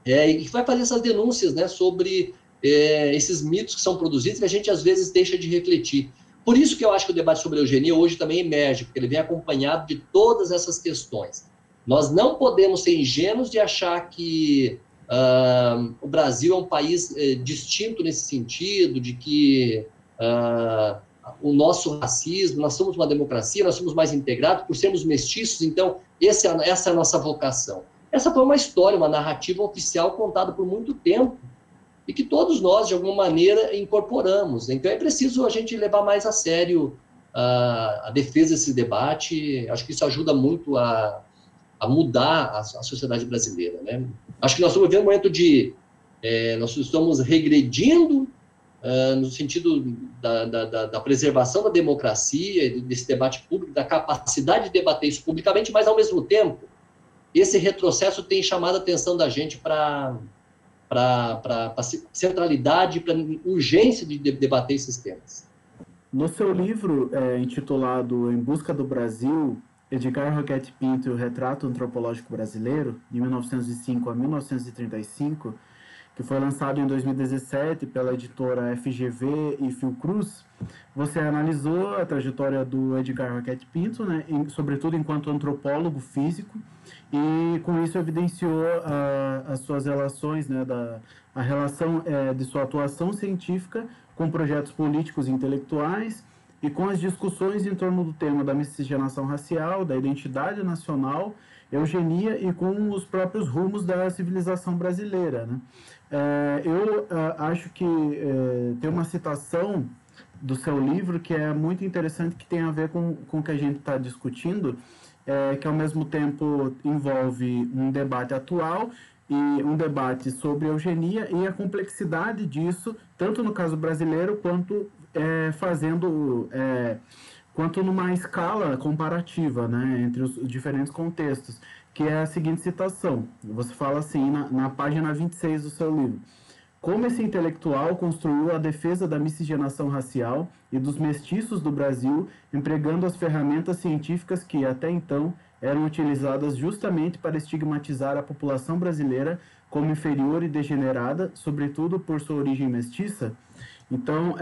e que vai fazer essas denúncias, né, sobre esses mitos que são produzidos e a gente, às vezes, deixa de refletir. Por isso que eu acho que o debate sobre a eugenia hoje também emerge, porque ele vem acompanhado de todas essas questões. Nós não podemos ser ingênuos de achar que o Brasil é um país distinto nesse sentido, de que o nosso racismo, nós somos uma democracia, nós somos mais integrados, por sermos mestiços, então essa é a nossa vocação. Essa foi uma história, uma narrativa oficial contada por muito tempo e que todos nós, de alguma maneira, incorporamos. Então é preciso a gente levar mais a sério a defesa desse debate. Acho que isso ajuda muito a mudar a sociedade brasileira, né? Acho que nós estamos vivendo um momento nós estamos regredindo no sentido da preservação da democracia, desse debate público, da capacidade de debater isso publicamente, mas, ao mesmo tempo, esse retrocesso tem chamado a atenção da gente para centralidade, para urgência de debater esses temas. No seu livro intitulado Em Busca do Brasil, Edgar Roquette Pinto e o Retrato Antropológico Brasileiro, de 1905 a 1935, que foi lançado em 2017 pela editora FGV e Fiocruz, você analisou a trajetória do Edgar Roquette Pinto, né, sobretudo enquanto antropólogo físico, e com isso evidenciou as suas relações, né, a relação de sua atuação científica com projetos políticos e intelectuais e com as discussões em torno do tema da miscigenação racial, da identidade nacional, eugenia e com os próprios rumos da civilização brasileira, né? Eu acho que tem uma citação do seu livro que é muito interessante, que tem a ver com o que a gente está discutindo, que ao mesmo tempo envolve um debate atual e um debate sobre eugenia e a complexidade disso, tanto no caso brasileiro quanto quanto numa escala comparativa, né, entre os diferentes contextos, que é a seguinte citação. Você fala assim na página 26 do seu livro: como esse intelectual construiu a defesa da miscigenação racial e dos mestiços do Brasil, empregando as ferramentas científicas que, até então, eram utilizadas justamente para estigmatizar a população brasileira como inferior e degenerada, sobretudo por sua origem mestiça. Então,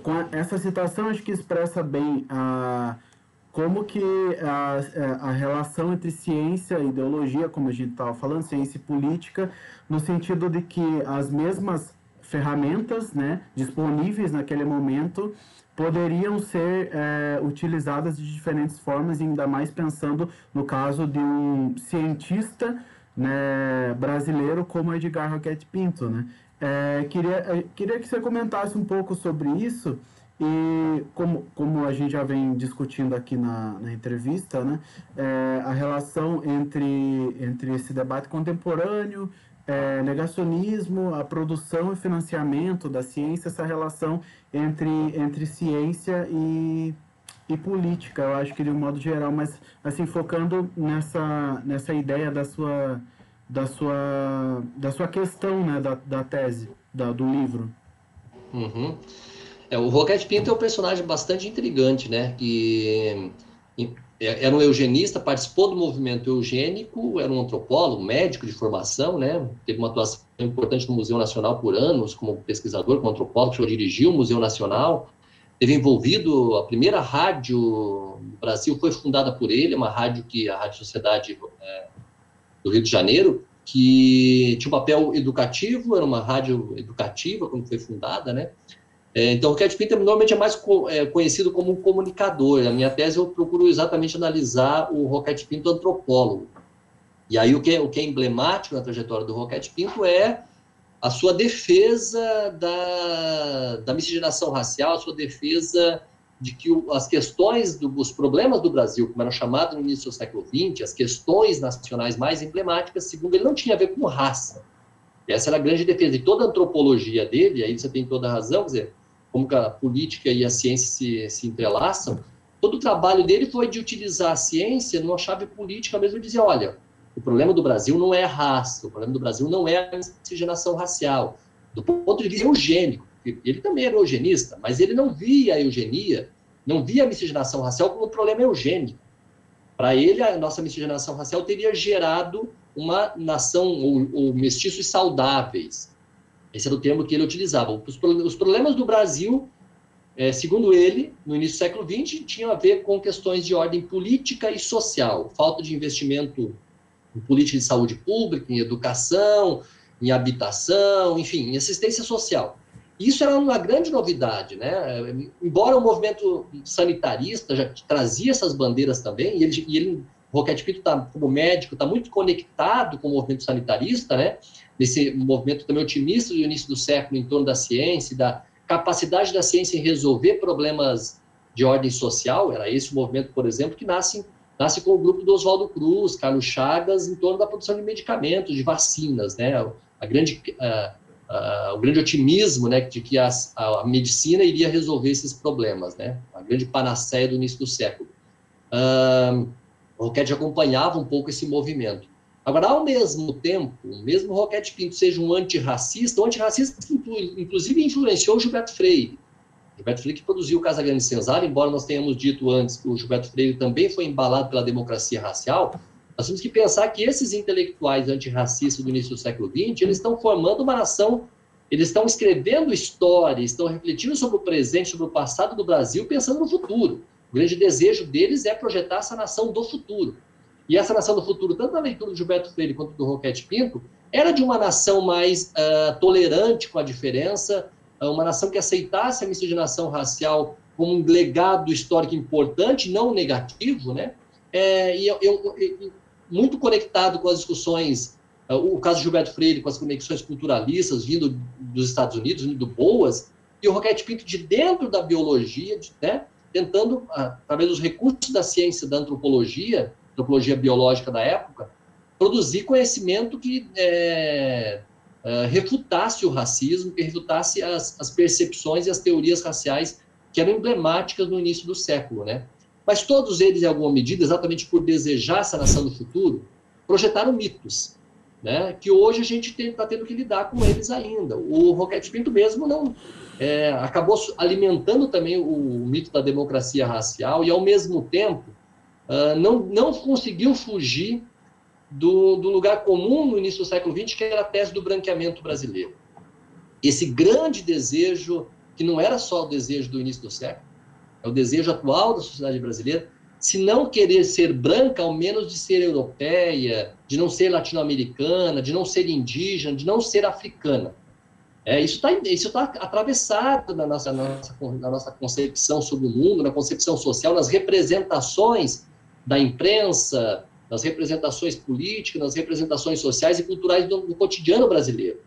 com essa citação, acho que expressa bem como que a relação entre ciência e ideologia, como a gente estava falando, ciência e política, no sentido de que as mesmas ferramentas, né, disponíveis naquele momento poderiam ser utilizadas de diferentes formas, ainda mais pensando no caso de um cientista, né, brasileiro como Edgar Roquette Pinto, né? Queria que você comentasse um pouco sobre isso e como a gente já vem discutindo aqui na entrevista, né, a relação entre esse debate contemporâneo, negacionismo, a produção e financiamento da ciência, essa relação entre ciência e política, eu acho que de um modo geral, mas assim, focando nessa ideia da sua questão, né, da tese, do livro. Uhum. O Roquette Pinto é um personagem bastante intrigante, né? Que era um eugenista, participou do movimento eugênico, era um antropólogo, médico de formação, né? Teve uma atuação importante no Museu Nacional por anos, como pesquisador, como antropólogo, dirigiu o Museu Nacional, teve envolvido, a primeira rádio no Brasil foi fundada por ele, uma rádio a Rádio Sociedade do Rio de Janeiro, que tinha um papel educativo, era uma rádio educativa quando foi fundada, né? Então, o Roquete Pinto normalmente é mais conhecido como um comunicador. Na minha tese, eu procuro exatamente analisar o Roquete Pinto antropólogo. E aí, o que é emblemático na trajetória do Roquete Pinto é a sua defesa da miscigenação racial, a sua defesa de que as questões, os problemas do Brasil, como eram chamados no início do século XX, as questões nacionais mais emblemáticas, segundo ele, não tinha a ver com raça. Essa era a grande defesa. E toda a antropologia dele, aí você tem toda a razão, quer dizer, como que a política e a ciência se entrelaçam, todo o trabalho dele foi de utilizar a ciência numa chave política mesmo, dizer, olha, o problema do Brasil não é a raça, o problema do Brasil não é a miscigenação racial, do ponto de vista eugênico. Ele também era eugenista, mas ele não via a eugenia, não via a miscigenação racial como um problema eugênico. Para ele, a nossa miscigenação racial teria gerado uma nação, ou mestiços saudáveis. Esse era o termo que ele utilizava. Os problemas do Brasil, segundo ele, no início do século XX, tinham a ver com questões de ordem política e social, falta de investimento em política de saúde pública, em educação, em habitação, enfim, em assistência social. Isso era uma grande novidade, né? Embora o movimento sanitarista já trazia essas bandeiras também, o Roquete Pinto, como médico, está muito conectado com o movimento sanitarista, né? Nesse movimento também otimista do início do século em torno da ciência, da capacidade da ciência em resolver problemas de ordem social. Era esse o movimento, por exemplo, que nasce com o grupo do Oswaldo Cruz, Carlos Chagas, em torno da produção de medicamentos, de vacinas, né? O grande otimismo, né, de que a medicina iria resolver esses problemas, né? A grande panaceia do início do século. O Roquete acompanhava um pouco esse movimento. Agora, ao mesmo tempo, mesmo o Roquete Pinto seja um antirracista que inclusive influenciou o Gilberto Freire. Gilberto Freire que produziu o Casagrande Senzala, embora nós tenhamos dito antes que o Gilberto Freire também foi embalado pela democracia racial, nós temos que pensar que esses intelectuais antirracistas do início do século XX, eles estão formando uma nação, eles estão escrevendo história, estão refletindo sobre o presente, sobre o passado do Brasil, pensando no futuro. O grande desejo deles é projetar essa nação do futuro. E essa nação do futuro, tanto na leitura do Gilberto Freire quanto do Roquete Pinto, era de uma nação mais tolerante com a diferença, uma nação que aceitasse a miscigenação racial como um legado histórico importante, não negativo, né? Muito conectado com as discussões, o caso de Gilberto Freire, com as conexões culturalistas vindo dos Estados Unidos, vindo boas, e o Roquete Pinto de dentro da biologia, né? Tentando, através dos recursos da ciência, da antropologia biológica da época, produzir conhecimento que refutasse o racismo, que refutasse as percepções e as teorias raciais que eram emblemáticas no início do século, né? Mas todos eles, em alguma medida, exatamente por desejar essa nação do futuro, projetaram mitos, né? Que hoje a gente está tendo que lidar com eles ainda. O Roquete Pinto mesmo não acabou alimentando também o mito da democracia racial e, ao mesmo tempo, não conseguiu fugir do lugar comum no início do século XX, que era a tese do branqueamento brasileiro. Esse grande desejo, que não era só o desejo do início do século, é o desejo atual da sociedade brasileira, se não querer ser branca, ao menos de ser europeia, de não ser latino-americana, de não ser indígena, de não ser africana. Isso está atravessado na nossa concepção sobre o mundo, na concepção social, nas representações da imprensa, nas representações políticas, nas representações sociais e culturais do cotidiano brasileiro.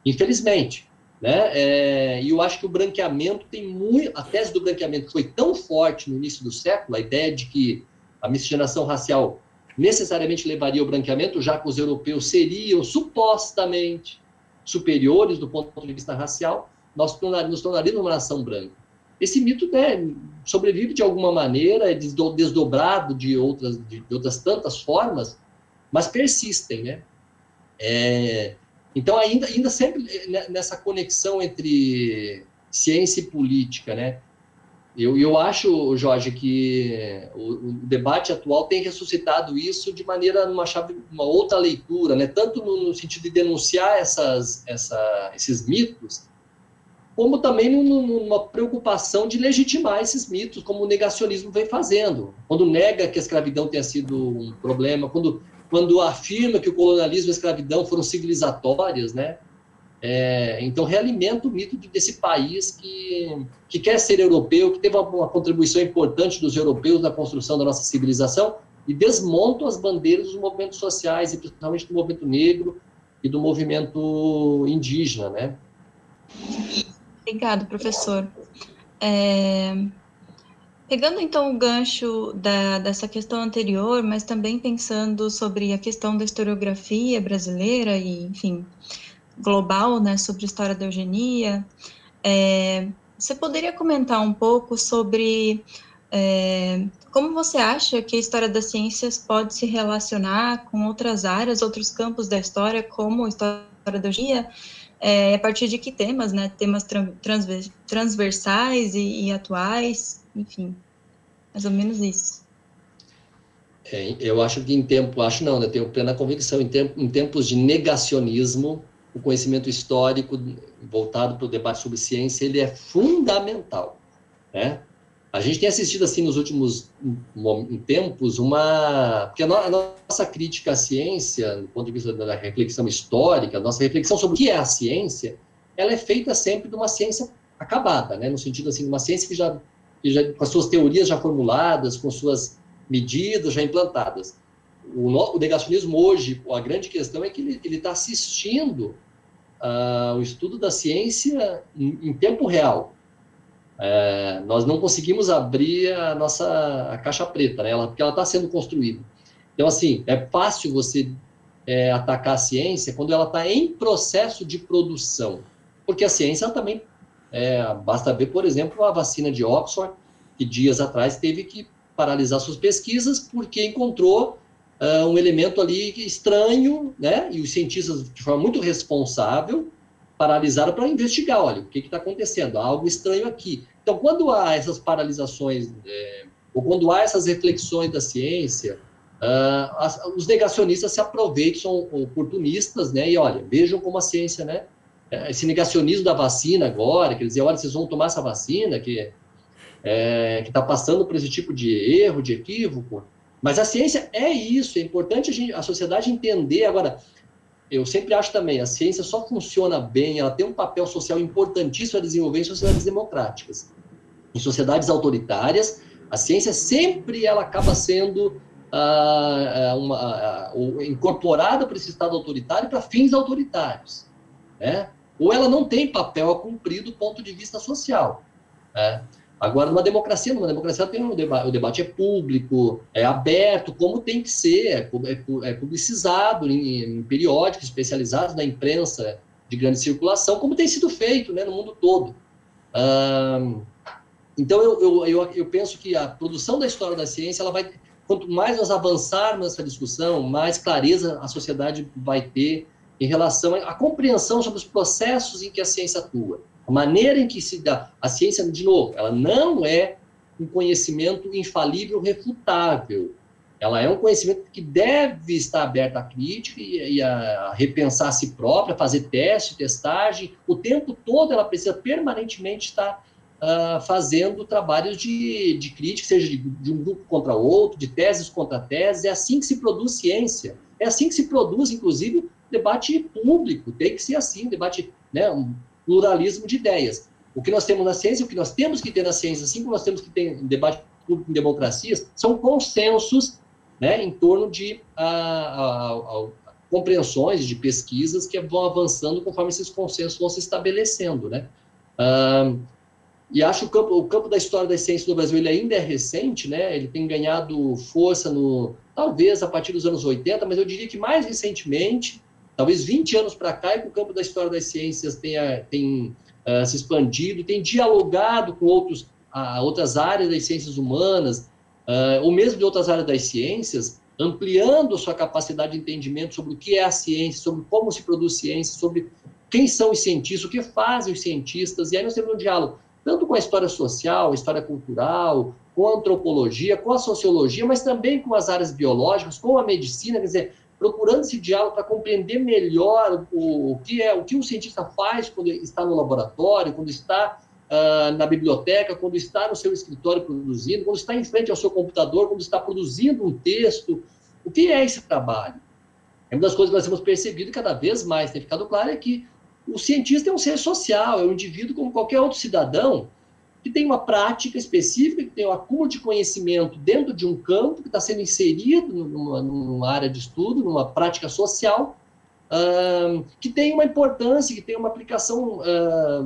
Infelizmente. Né? E eu acho que o branqueamento a tese do branqueamento foi tão forte no início do século, a ideia de que a miscigenação racial necessariamente levaria ao branqueamento, já que os europeus seriam supostamente superiores do ponto de vista racial, nós nos tornaríamos uma nação branca. Esse mito, né, sobrevive de alguma maneira, é desdobrado de outras tantas formas, mas persistem, né? Então, ainda sempre nessa conexão entre ciência e política, né? Eu acho, Jorge, que o debate atual tem ressuscitado isso de maneira, uma outra leitura, né? Tanto no sentido de denunciar esses mitos, como também numa preocupação de legitimar esses mitos, como o negacionismo vem fazendo. Quando nega que a escravidão tenha sido um problema, quando afirma que o colonialismo e a escravidão foram civilizatórias, né? Então, realimenta o mito desse país que quer ser europeu, que teve uma contribuição importante dos europeus na construção da nossa civilização, e desmontam as bandeiras dos movimentos sociais, e principalmente do movimento negro e do movimento indígena, né? Obrigado, professor. Pegando então o gancho dessa questão anterior, mas também pensando sobre a questão da historiografia brasileira e, enfim, global, né, sobre a história da eugenia, você poderia comentar um pouco sobre como você acha que a história das ciências pode se relacionar com outras áreas, outros campos da história, como a história da eugenia, a partir de que temas, né? Temas transversais e atuais, enfim, mais ou menos isso. Eu acho que né? Tenho plena convicção, em tempos de negacionismo, o conhecimento histórico voltado para o debate sobre ciência, ele é fundamental, né? A gente tem assistido, assim, nos últimos tempos, porque a nossa crítica à ciência, do ponto de vista da reflexão histórica, a nossa reflexão sobre o que é a ciência, ela é feita sempre de uma ciência acabada, né? No sentido, assim, de uma ciência que já com as suas teorias já formuladas, com suas medidas já implantadas. O negacionismo hoje, a grande questão é que ele está assistindo o estudo da ciência em tempo real. Nós não conseguimos abrir a caixa preta, né? Porque ela está sendo construída. Então, assim, é fácil você atacar a ciência quando ela está em processo de produção, porque a ciência ela também, basta ver, por exemplo, a vacina de Oxford, que dias atrás teve que paralisar suas pesquisas porque encontrou um elemento ali estranho, né? E os cientistas, de forma muito responsável, paralisaram para investigar, olha, o que está acontecendo? Há algo estranho aqui. Então, quando há essas paralisações, ou quando há essas reflexões da ciência, os negacionistas se aproveitam, são oportunistas, né? E olha, vejam como a ciência, né? Esse negacionismo da vacina agora, quer dizer, olha, vocês vão tomar essa vacina que está passando por esse tipo de erro, de equívoco. Mas a ciência é isso, é importante a sociedade entender. Agora, eu sempre acho também, a ciência só funciona bem, ela tem um papel social importantíssimo a desenvolver em sociedades democráticas. Em sociedades autoritárias, a ciência sempre ela acaba sendo incorporada para esse Estado autoritário para fins autoritários, né? Ou ela não tem papel a cumprir do ponto de vista social, né? Agora, numa democracia tem o debate é público, é aberto, como tem que ser, é publicizado em periódicos especializados na imprensa de grande circulação, como tem sido feito, né, no mundo todo. Então, eu penso que a produção da história da ciência, quanto mais nós avançarmos nessa discussão, mais clareza a sociedade vai ter em relação à compreensão sobre os processos em que a ciência atua. A maneira em que se dá a ciência, de novo, ela não é um conhecimento infalível, refutável. Ela é um conhecimento que deve estar aberto à crítica e a repensar a si própria, fazer teste, testagem. O tempo todo ela precisa permanentemente estar fazendo trabalhos de crítica, seja de um grupo contra outro, de teses contra teses. É assim que se produz ciência. É assim que se produz, inclusive, debate público. Tem que ser assim, debate, né, pluralismo de ideias. O que nós temos na ciência, o que nós temos que ter na ciência, assim como nós temos que ter em debate público em democracias, são consensos, né, em torno de compreensões, de pesquisas que vão avançando conforme esses consensos vão se estabelecendo, né? E acho que o campo da história das ciências no Brasil ele ainda é recente, né? Ele tem ganhado força talvez a partir dos anos 80, mas eu diria que mais recentemente, talvez 20 anos para cá, é que o campo da história das ciências tem se expandido, tem dialogado com outras áreas das ciências humanas, ou mesmo de outras áreas das ciências, ampliando a sua capacidade de entendimento sobre o que é a ciência, sobre como se produz ciência, sobre quem são os cientistas, o que fazem os cientistas, e aí nós temos um diálogo tanto com a história social, a história cultural, com a antropologia, com a sociologia, mas também com as áreas biológicas, com a medicina, quer dizer, procurando esse diálogo para compreender melhor o que o cientista faz quando está no laboratório, quando está na biblioteca, quando está no seu escritório produzindo, quando está em frente ao seu computador, quando está produzindo um texto. O que é esse trabalho? É uma das coisas que nós temos percebido e cada vez mais tem ficado claro é que o cientista é um ser social, é um indivíduo como qualquer outro cidadão que tem uma prática específica, que tem um acúmulo de conhecimento dentro de um campo que está sendo inserido numa área de estudo, numa prática social, que tem uma importância, que tem uma aplicação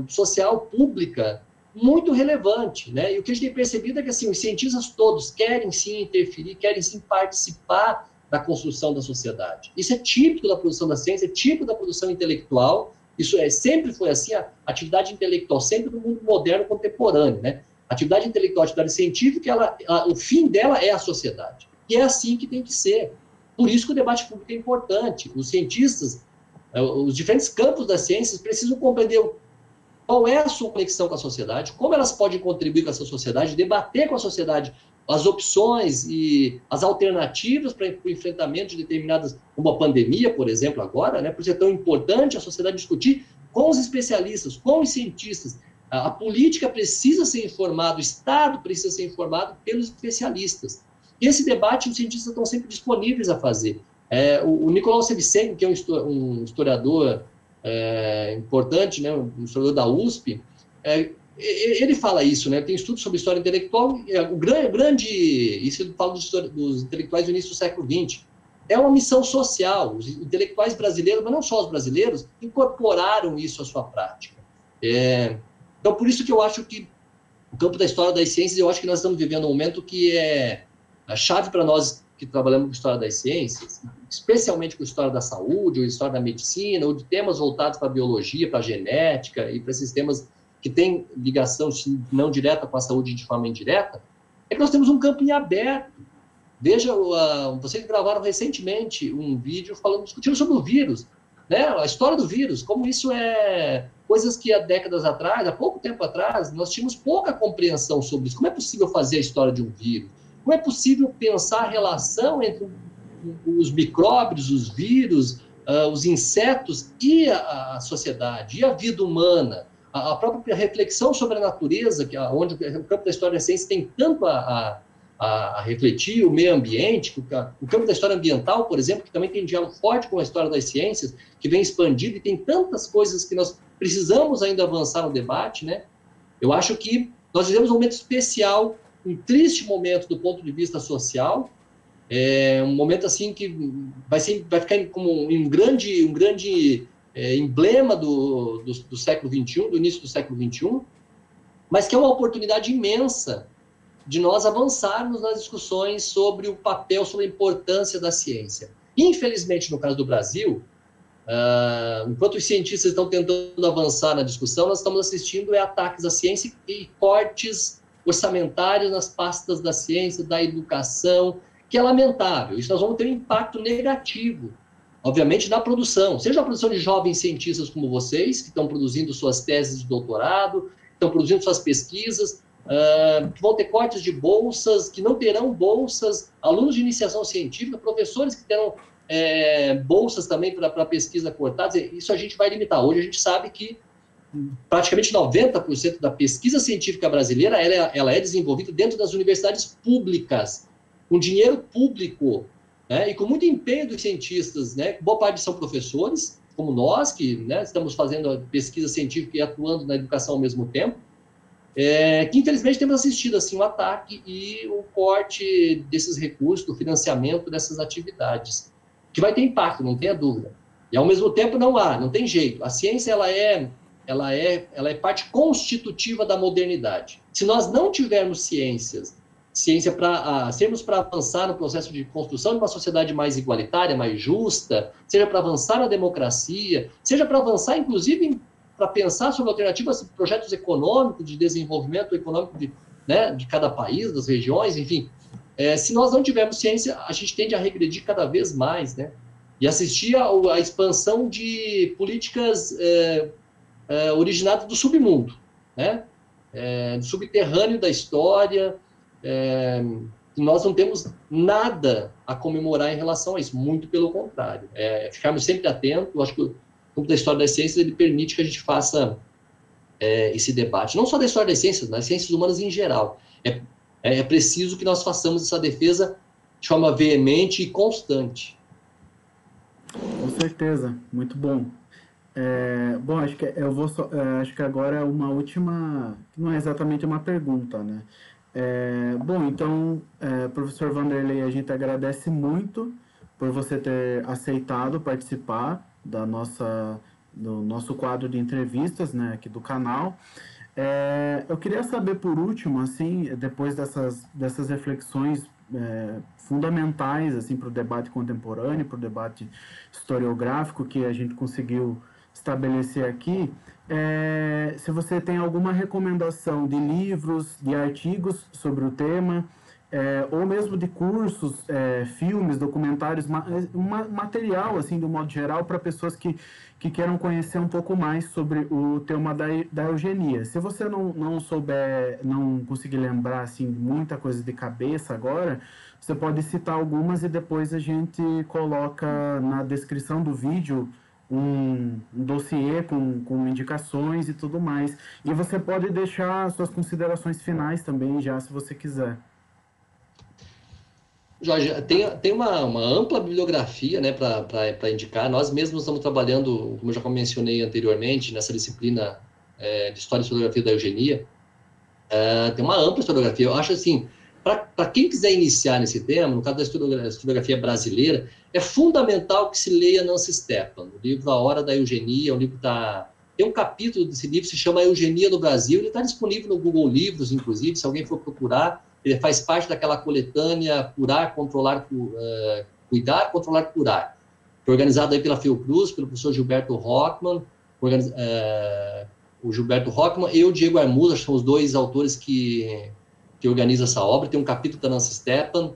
social pública muito relevante, né? E o que a gente tem percebido é que assim, os cientistas todos querem sim interferir, querem sim participar da construção da sociedade. Isso é típico da produção da ciência, é típico da produção intelectual. Isso sempre foi assim, a atividade intelectual, sempre no mundo moderno contemporâneo, né? A atividade intelectual, a atividade científica, o fim dela é a sociedade. E é assim que tem que ser. Por isso que o debate público é importante. Os cientistas, os diferentes campos das ciências precisam compreender qual é a sua conexão com a sociedade, como elas podem contribuir com essa sociedade, debater com a sociedade as opções e as alternativas para o enfrentamento de determinadas, como a pandemia, por exemplo, agora, né? Por isso é tão importante a sociedade discutir com os especialistas, com os cientistas. A política precisa ser informada, o Estado precisa ser informado pelos especialistas. E esse debate os cientistas estão sempre disponíveis a fazer. O Nicolau Sevchenko, que é um historiador importante, né? Um historiador da USP, ele fala isso, né? Tem estudos sobre história intelectual, isso ele fala dos intelectuais do início do século XX. É uma missão social. Os intelectuais brasileiros, mas não só os brasileiros, incorporaram isso à sua prática. Então, por isso que eu acho que o campo da história das ciências, eu acho que nós estamos vivendo um momento que é a chave para nós que trabalhamos com história das ciências, especialmente com história da saúde, ou história da medicina, ou de temas voltados para a biologia, para a genética e para esses temas que tem ligação, se não direta, com a saúde de forma indireta, é que nós temos um campo em aberto. Veja, vocês gravaram recentemente um vídeo discutindo sobre o vírus, né? A história do vírus, como isso é coisas que há décadas atrás, há pouco tempo atrás, nós tínhamos pouca compreensão sobre isso. Como é possível fazer a história de um vírus? Como é possível pensar a relação entre os micróbios, os vírus, os insetos e a sociedade, e a vida humana? A própria reflexão sobre a natureza, onde o campo da história da ciência tem tanto a refletir, o meio ambiente, o campo da história ambiental, por exemplo, que também tem diálogo forte com a história das ciências, que vem expandido e tem tantas coisas que nós precisamos ainda avançar no debate, né? Eu acho que nós vivemos um momento especial, um triste momento do ponto de vista social, um momento assim que vai ficar como um grande emblema do século XXI, do início do século XXI, mas que é uma oportunidade imensa de nós avançarmos nas discussões sobre o papel, sobre a importância da ciência. Infelizmente, no caso do Brasil, enquanto os cientistas estão tentando avançar na discussão, nós estamos assistindo ataques à ciência e cortes orçamentários nas pastas da ciência, da educação, que é lamentável. Isso nós vamos ter um impacto negativo, obviamente, na produção, seja a produção de jovens cientistas como vocês, que estão produzindo suas teses de doutorado, estão produzindo suas pesquisas, que vão ter cortes de bolsas, que não terão bolsas, alunos de iniciação científica, professores que terão bolsas também para pesquisa cortadas. Isso a gente vai limitar. Hoje a gente sabe que praticamente 90% da pesquisa científica brasileira ela é desenvolvida dentro das universidades públicas, com dinheiro público, né, e com muito empenho dos cientistas, né, boa parte são professores, como nós, que, né, estamos fazendo pesquisa científica e atuando na educação ao mesmo tempo, que infelizmente temos assistido assim, um ataque e o corte desses recursos, do financiamento dessas atividades, que vai ter impacto, não tenha dúvida. E ao mesmo tempo não tem jeito. A ciência ela é parte constitutiva da modernidade. Se nós não tivermos ciência sermos para avançar no processo de construção de uma sociedade mais igualitária, mais justa, seja para avançar na democracia, seja para avançar, inclusive, para pensar sobre alternativas, projetos econômicos, de desenvolvimento econômico de cada país, das regiões, enfim. Se nós não tivermos ciência, a gente tende a regredir cada vez mais, né? E assistir à expansão de políticas originadas do submundo, né? Do subterrâneo da história, que nós não temos nada a comemorar em relação a isso, muito pelo contrário. Ficarmos sempre atentos. Eu acho que o campo da história das ciências ele permite que a gente faça esse debate, não só da história das ciências humanas em geral. É preciso que nós façamos essa defesa de forma veemente e constante. Com certeza, muito bom. Bom, acho que acho que agora é uma última, não é exatamente uma pergunta, né? Bom, então, professor Vanderlei, a gente agradece muito por você ter aceitado participar do nosso quadro de entrevistas, né, aqui do canal. Eu queria saber, por último, assim, depois dessas reflexões fundamentais assim, para o debate contemporâneo, para o debate historiográfico que a gente conseguiu estabelecer aqui, se você tem alguma recomendação de livros, de artigos sobre o tema, ou mesmo de cursos, filmes, documentários, material, assim, de um modo geral, para pessoas que queiram conhecer um pouco mais sobre o tema da eugenia. Se você não souber, não conseguir lembrar, assim, muita coisa de cabeça agora, você pode citar algumas e depois a gente coloca na descrição do vídeo um dossiê com indicações e tudo mais. E você pode deixar suas considerações finais também, já, se você quiser. Jorge, tem uma ampla bibliografia, né, para indicar. Nós mesmos estamos trabalhando, como eu já mencionei anteriormente, nessa disciplina de História e Historiografia da Eugenia. Tem uma ampla historiografia. Eu acho assim, para quem quiser iniciar nesse tema, no caso da historiografia brasileira, é fundamental que se leia Nancy Stepan, o livro A Hora da Eugenia. Tem um capítulo desse livro que se chama Eugenia no Brasil. Ele está disponível no Google Livros, inclusive, se alguém for procurar. Ele faz parte daquela coletânea Curar, Controlar, Cuidar, Controlar, Curar, foi organizado aí pela Fiocruz, pelo professor Gilberto Hockmann, o Gilberto Hockmann e o Diego Armuda, são os dois autores que organizam essa obra. Tem um capítulo da Nancy Stepan.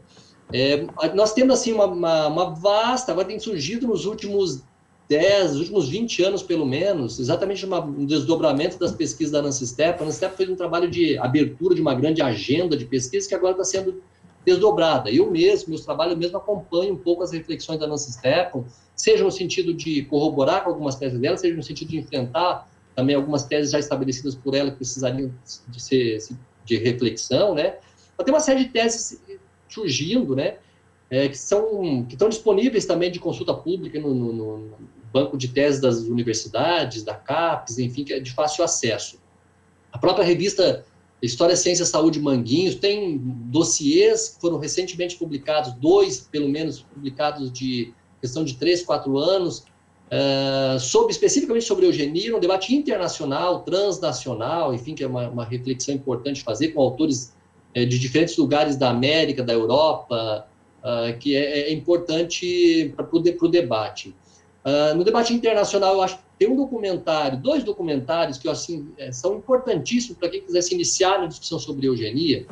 Nós temos assim uma vasta, agora tem surgido nos últimos 20 anos, pelo menos, exatamente um desdobramento das pesquisas da Nancy Stepan. A Nancy Stepan fez um trabalho de abertura de uma grande agenda de pesquisa que agora está sendo desdobrada. Meus trabalhos mesmo acompanham um pouco as reflexões da Nancy Stepan, seja no sentido de corroborar com algumas teses dela, seja no sentido de enfrentar também algumas teses já estabelecidas por ela que precisariam de reflexão, né? Mas tem uma série de teses surgindo, né? Que estão disponíveis também de consulta pública no banco de teses das universidades, da CAPES, enfim, que é de fácil acesso. A própria revista História, Ciência, Saúde, Manguinhos tem dossiês que foram recentemente publicados, 2, pelo menos, publicados de questão de 3, 4 anos, especificamente sobre eugenia, um debate internacional, transnacional, enfim, que é uma reflexão importante fazer com autores de diferentes lugares da América, da Europa, que é importante para o debate. No debate internacional, eu acho que tem dois documentários que assim, são importantíssimos para quem quiser se iniciar na discussão sobre eugenia,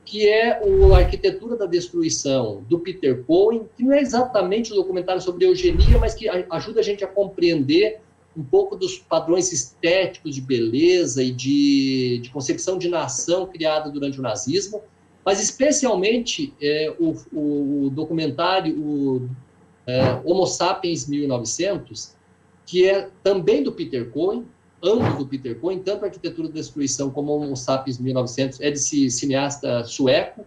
que é o Arquitetura da Destruição, do Peter Cohen, que não é exatamente um documentário sobre eugenia, mas que ajuda a gente a compreender um pouco dos padrões estéticos de beleza e de concepção de nação criada durante o nazismo, mas especialmente o documentário Homo Sapiens 1900, que é também do Peter Cohen, ambos do Peter Cohen, tanto a Arquitetura da Destruição como Homo Sapiens 1900 é desse cineasta sueco.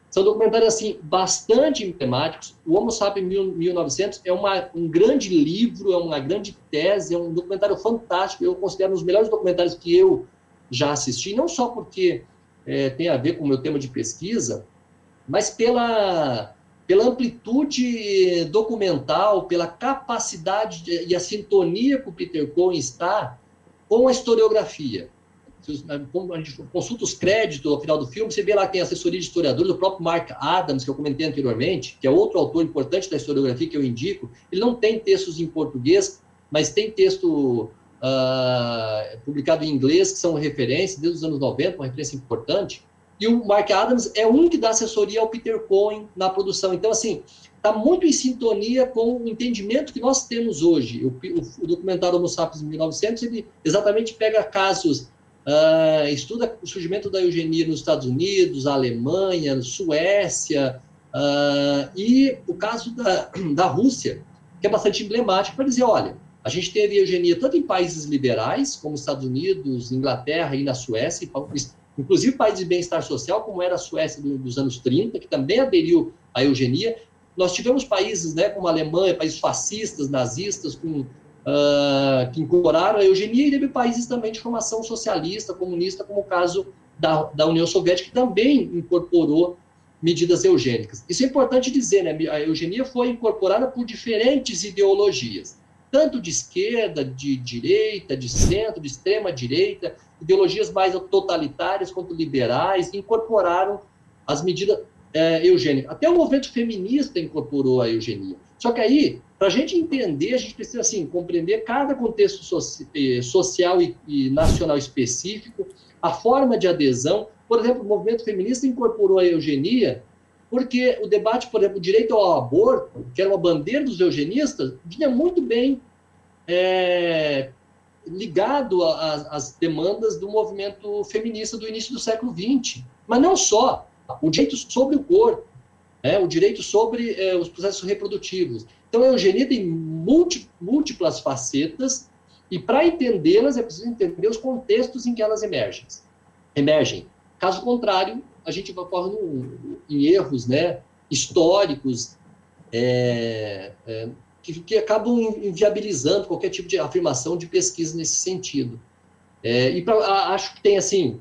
São documentários assim, bastante emblemáticos. O Homo Sapiens 1900 é um grande livro, é uma grande tese, é um documentário fantástico. Eu considero um dos melhores documentários que eu já assisti, não só porque tem a ver com o meu tema de pesquisa, mas pela amplitude documental, pela capacidade e a sintonia que o Peter Cohen está com a historiografia. Quando a gente consulta os créditos ao final do filme, você vê lá que tem assessoria de historiadores, o próprio Mark Adams, que eu comentei anteriormente, que é outro autor importante da historiografia que eu indico. Ele não tem textos em português, mas tem texto publicado em inglês, que são referências desde os anos 90, uma referência importante. E o Mark Adams é um que dá assessoria ao Peter Cohen na produção. Então, assim, está muito em sintonia com o entendimento que nós temos hoje. O documentário Homo Sapiens 1900, ele exatamente pega casos estuda o surgimento da eugenia nos Estados Unidos, Alemanha, Suécia, e o caso da Rússia, que é bastante emblemático para dizer, olha, a gente teve eugenia tanto em países liberais, como Estados Unidos, Inglaterra e na Suécia, inclusive países de bem-estar social, como era a Suécia dos anos 30, que também aderiu à eugenia. Nós tivemos países, né, como a Alemanha, países fascistas, nazistas, que incorporaram a eugenia, e teve países também de formação socialista, comunista, como o caso da União Soviética, que também incorporou medidas eugênicas. Isso é importante dizer, né? A eugenia foi incorporada por diferentes ideologias, tanto de esquerda, de direita, de centro, de extrema-direita, ideologias mais totalitárias quanto liberais, que incorporaram as medidas eugênicas. Até o movimento feminista incorporou a eugenia. Só que aí, para a gente entender, a gente precisa assim, compreender cada contexto social e nacional específico, a forma de adesão. Por exemplo, o movimento feminista incorporou a eugenia porque o debate, por exemplo, o direito ao aborto, que era uma bandeira dos eugenistas, vinha muito bem ligado às demandas do movimento feminista do início do século XX. Mas não só. O direito sobre o corpo, o direito sobre os processos reprodutivos. Então, a eugenia tem múltiplas facetas, e para entendê-las é preciso entender os contextos em que elas emergem. Caso contrário, a gente vai correr em erros, né, históricos que acabam inviabilizando qualquer tipo de afirmação de pesquisa nesse sentido. Acho que tem, assim,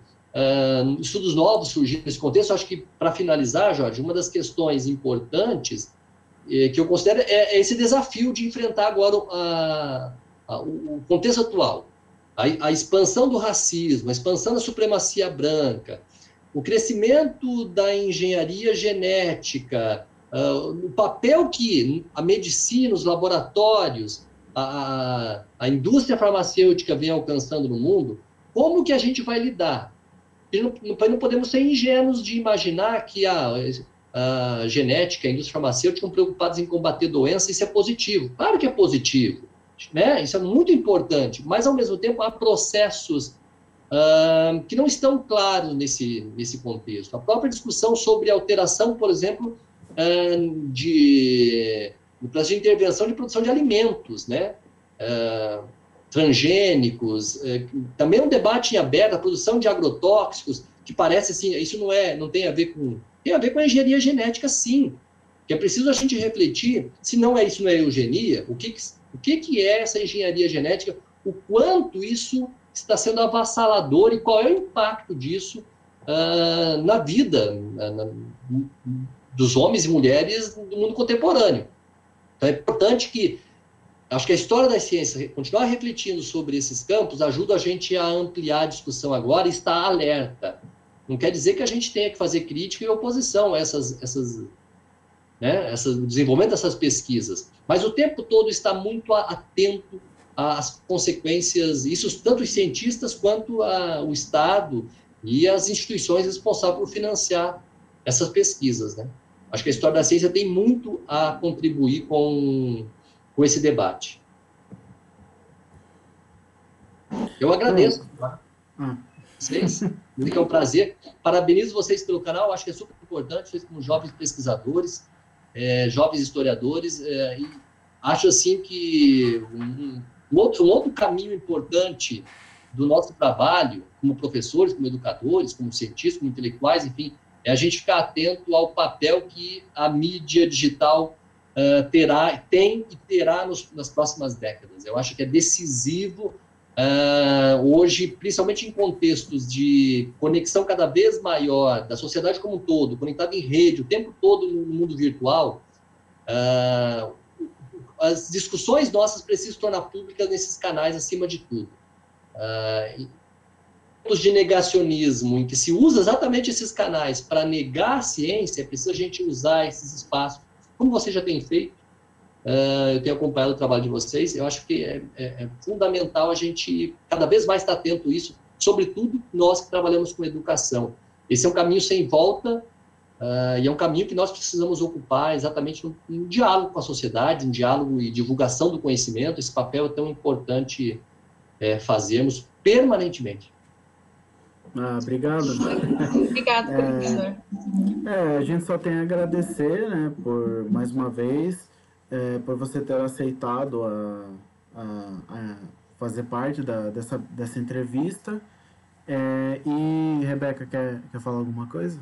estudos novos surgindo nesse contexto. Acho que, para finalizar, Jorge, uma das questões importantes que eu considero é esse desafio de enfrentar agora o contexto atual. A expansão do racismo, a expansão da supremacia branca, o crescimento da engenharia genética, o papel que a medicina, os laboratórios, a indústria farmacêutica vem alcançando no mundo, como que a gente vai lidar? Não podemos ser ingênuos de imaginar que a genética, a indústria farmacêutica estão preocupados em combater doença, isso é positivo. Claro que é positivo, né? Isso é muito importante, mas, ao mesmo tempo, há processos que não estão claros nesse contexto. A própria discussão sobre alteração, por exemplo, no processo de intervenção de produção de alimentos, né? Transgênicos, também é um debate em aberto, a produção de agrotóxicos, que parece assim, isso não tem a ver com... Tem a ver com a engenharia genética, sim. Que é preciso a gente refletir, se isso não é eugenia, o que é essa engenharia genética, o quanto isso está sendo avassalador e qual é o impacto disso na vida dos homens e mulheres do mundo contemporâneo. Então, é importante que, acho que a história da ciência, continuar refletindo sobre esses campos, ajuda a gente a ampliar a discussão agora e estar alerta. Não quer dizer que a gente tenha que fazer crítica e oposição a o desenvolvimento dessas pesquisas, mas o tempo todo está muito atento às consequências, isso tanto os cientistas quanto o Estado e as instituições responsáveis por financiar essas pesquisas, né? Acho que a história da ciência tem muito a contribuir com esse debate. Eu agradeço. Vocês, é um prazer. Parabenizo vocês pelo canal, acho que é super importante, vocês como jovens pesquisadores, jovens historiadores, e acho assim que um outro caminho importante do nosso trabalho, como professores, como educadores, como cientistas, como intelectuais, enfim, é a gente ficar atento ao papel que a mídia digital tem e terá nas próximas décadas. Eu acho que é decisivo hoje, principalmente em contextos de conexão cada vez maior da sociedade como um todo, conectada em rede, o tempo todo no mundo virtual, as discussões nossas precisam se tornar públicas nesses canais acima de tudo. De negacionismo, em que se usa exatamente esses canais para negar a ciência, é preciso a gente usar esses espaços, como você já tem feito. Eu tenho acompanhado o trabalho de vocês, eu acho que é fundamental a gente cada vez mais estar atento a isso, sobretudo nós que trabalhamos com educação. Esse é um caminho sem volta, e é um caminho que nós precisamos ocupar exatamente no diálogo com a sociedade, em diálogo e divulgação do conhecimento. Esse papel é tão importante fazermos permanentemente. Ah, obrigado. Obrigada, professor. A gente só tem a agradecer, né, por mais uma vez, por você ter aceitado a fazer parte dessa entrevista. E Rebeca, quer falar alguma coisa?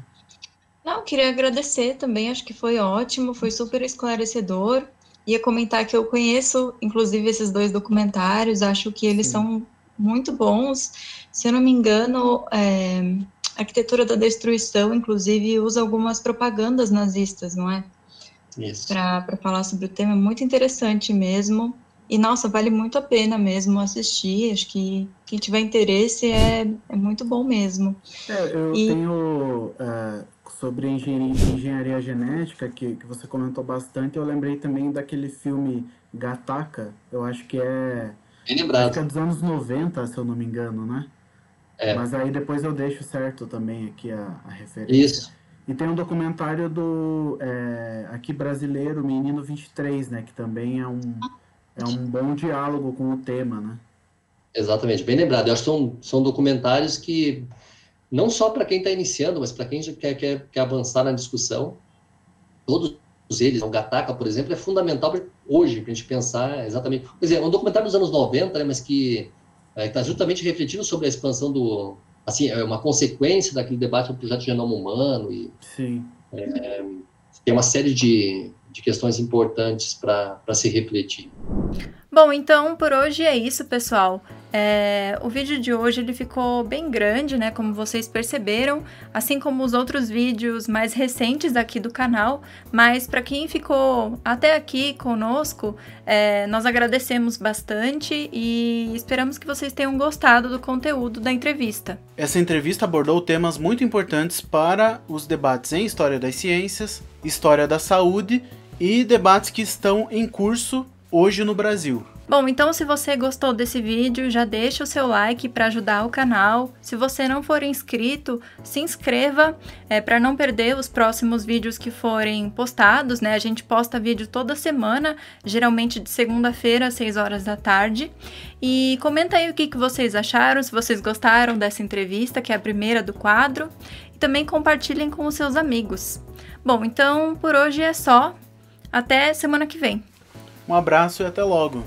Não, queria agradecer também, acho que foi ótimo, foi super esclarecedor. Ia comentar que eu conheço, inclusive, esses dois documentários, acho que eles Sim. são muito bons. Se eu não me engano, Arquitetura da Destruição, inclusive, usa algumas propagandas nazistas, não é? Isso. Para falar sobre o tema, muito interessante mesmo. E, nossa, vale muito a pena mesmo assistir. Acho que quem tiver interesse é muito bom mesmo. Eu E tenho sobre engenharia genética, que você comentou bastante, eu lembrei também daquele filme Gattaca, eu acho que é. Bem Acho que é lembrado. dos anos 90, se eu não me engano, né? É, Mas aí depois eu deixo certo também aqui a referência. isso. E tem um documentário do aqui brasileiro, Menino 23, né? Que também é um bom diálogo com o tema, né? Exatamente, bem lembrado. Eu acho que são documentários que, não só para quem está iniciando, mas para quem já quer avançar na discussão, todos eles, o Gattaca, por exemplo, é fundamental hoje para a gente pensar exatamente. Quer dizer, é um documentário dos anos 90, né, mas que está justamente refletindo sobre a expansão do. Assim, é uma consequência daquele debate do projeto de genoma humano e Sim. tem uma série de questões importantes para se refletir. Bom, então por hoje é isso, pessoal. O vídeo de hoje ele ficou bem grande, né? Como vocês perceberam, assim como os outros vídeos mais recentes aqui do canal. Mas para quem ficou até aqui conosco, nós agradecemos bastante e esperamos que vocês tenham gostado do conteúdo da entrevista. Essa entrevista abordou temas muito importantes para os debates em História das Ciências, História da Saúde e debates que estão em curso hoje no Brasil. Bom, então se você gostou desse vídeo, já deixa o seu like para ajudar o canal. Se você não for inscrito, se inscreva para não perder os próximos vídeos que forem postados, né? A gente posta vídeo toda semana, geralmente de segunda-feira às 6 horas da tarde. E comenta aí o que vocês acharam, se vocês gostaram dessa entrevista, que é a primeira do quadro. E também compartilhem com os seus amigos. Bom, então por hoje é só. Até semana que vem. Um abraço e até logo!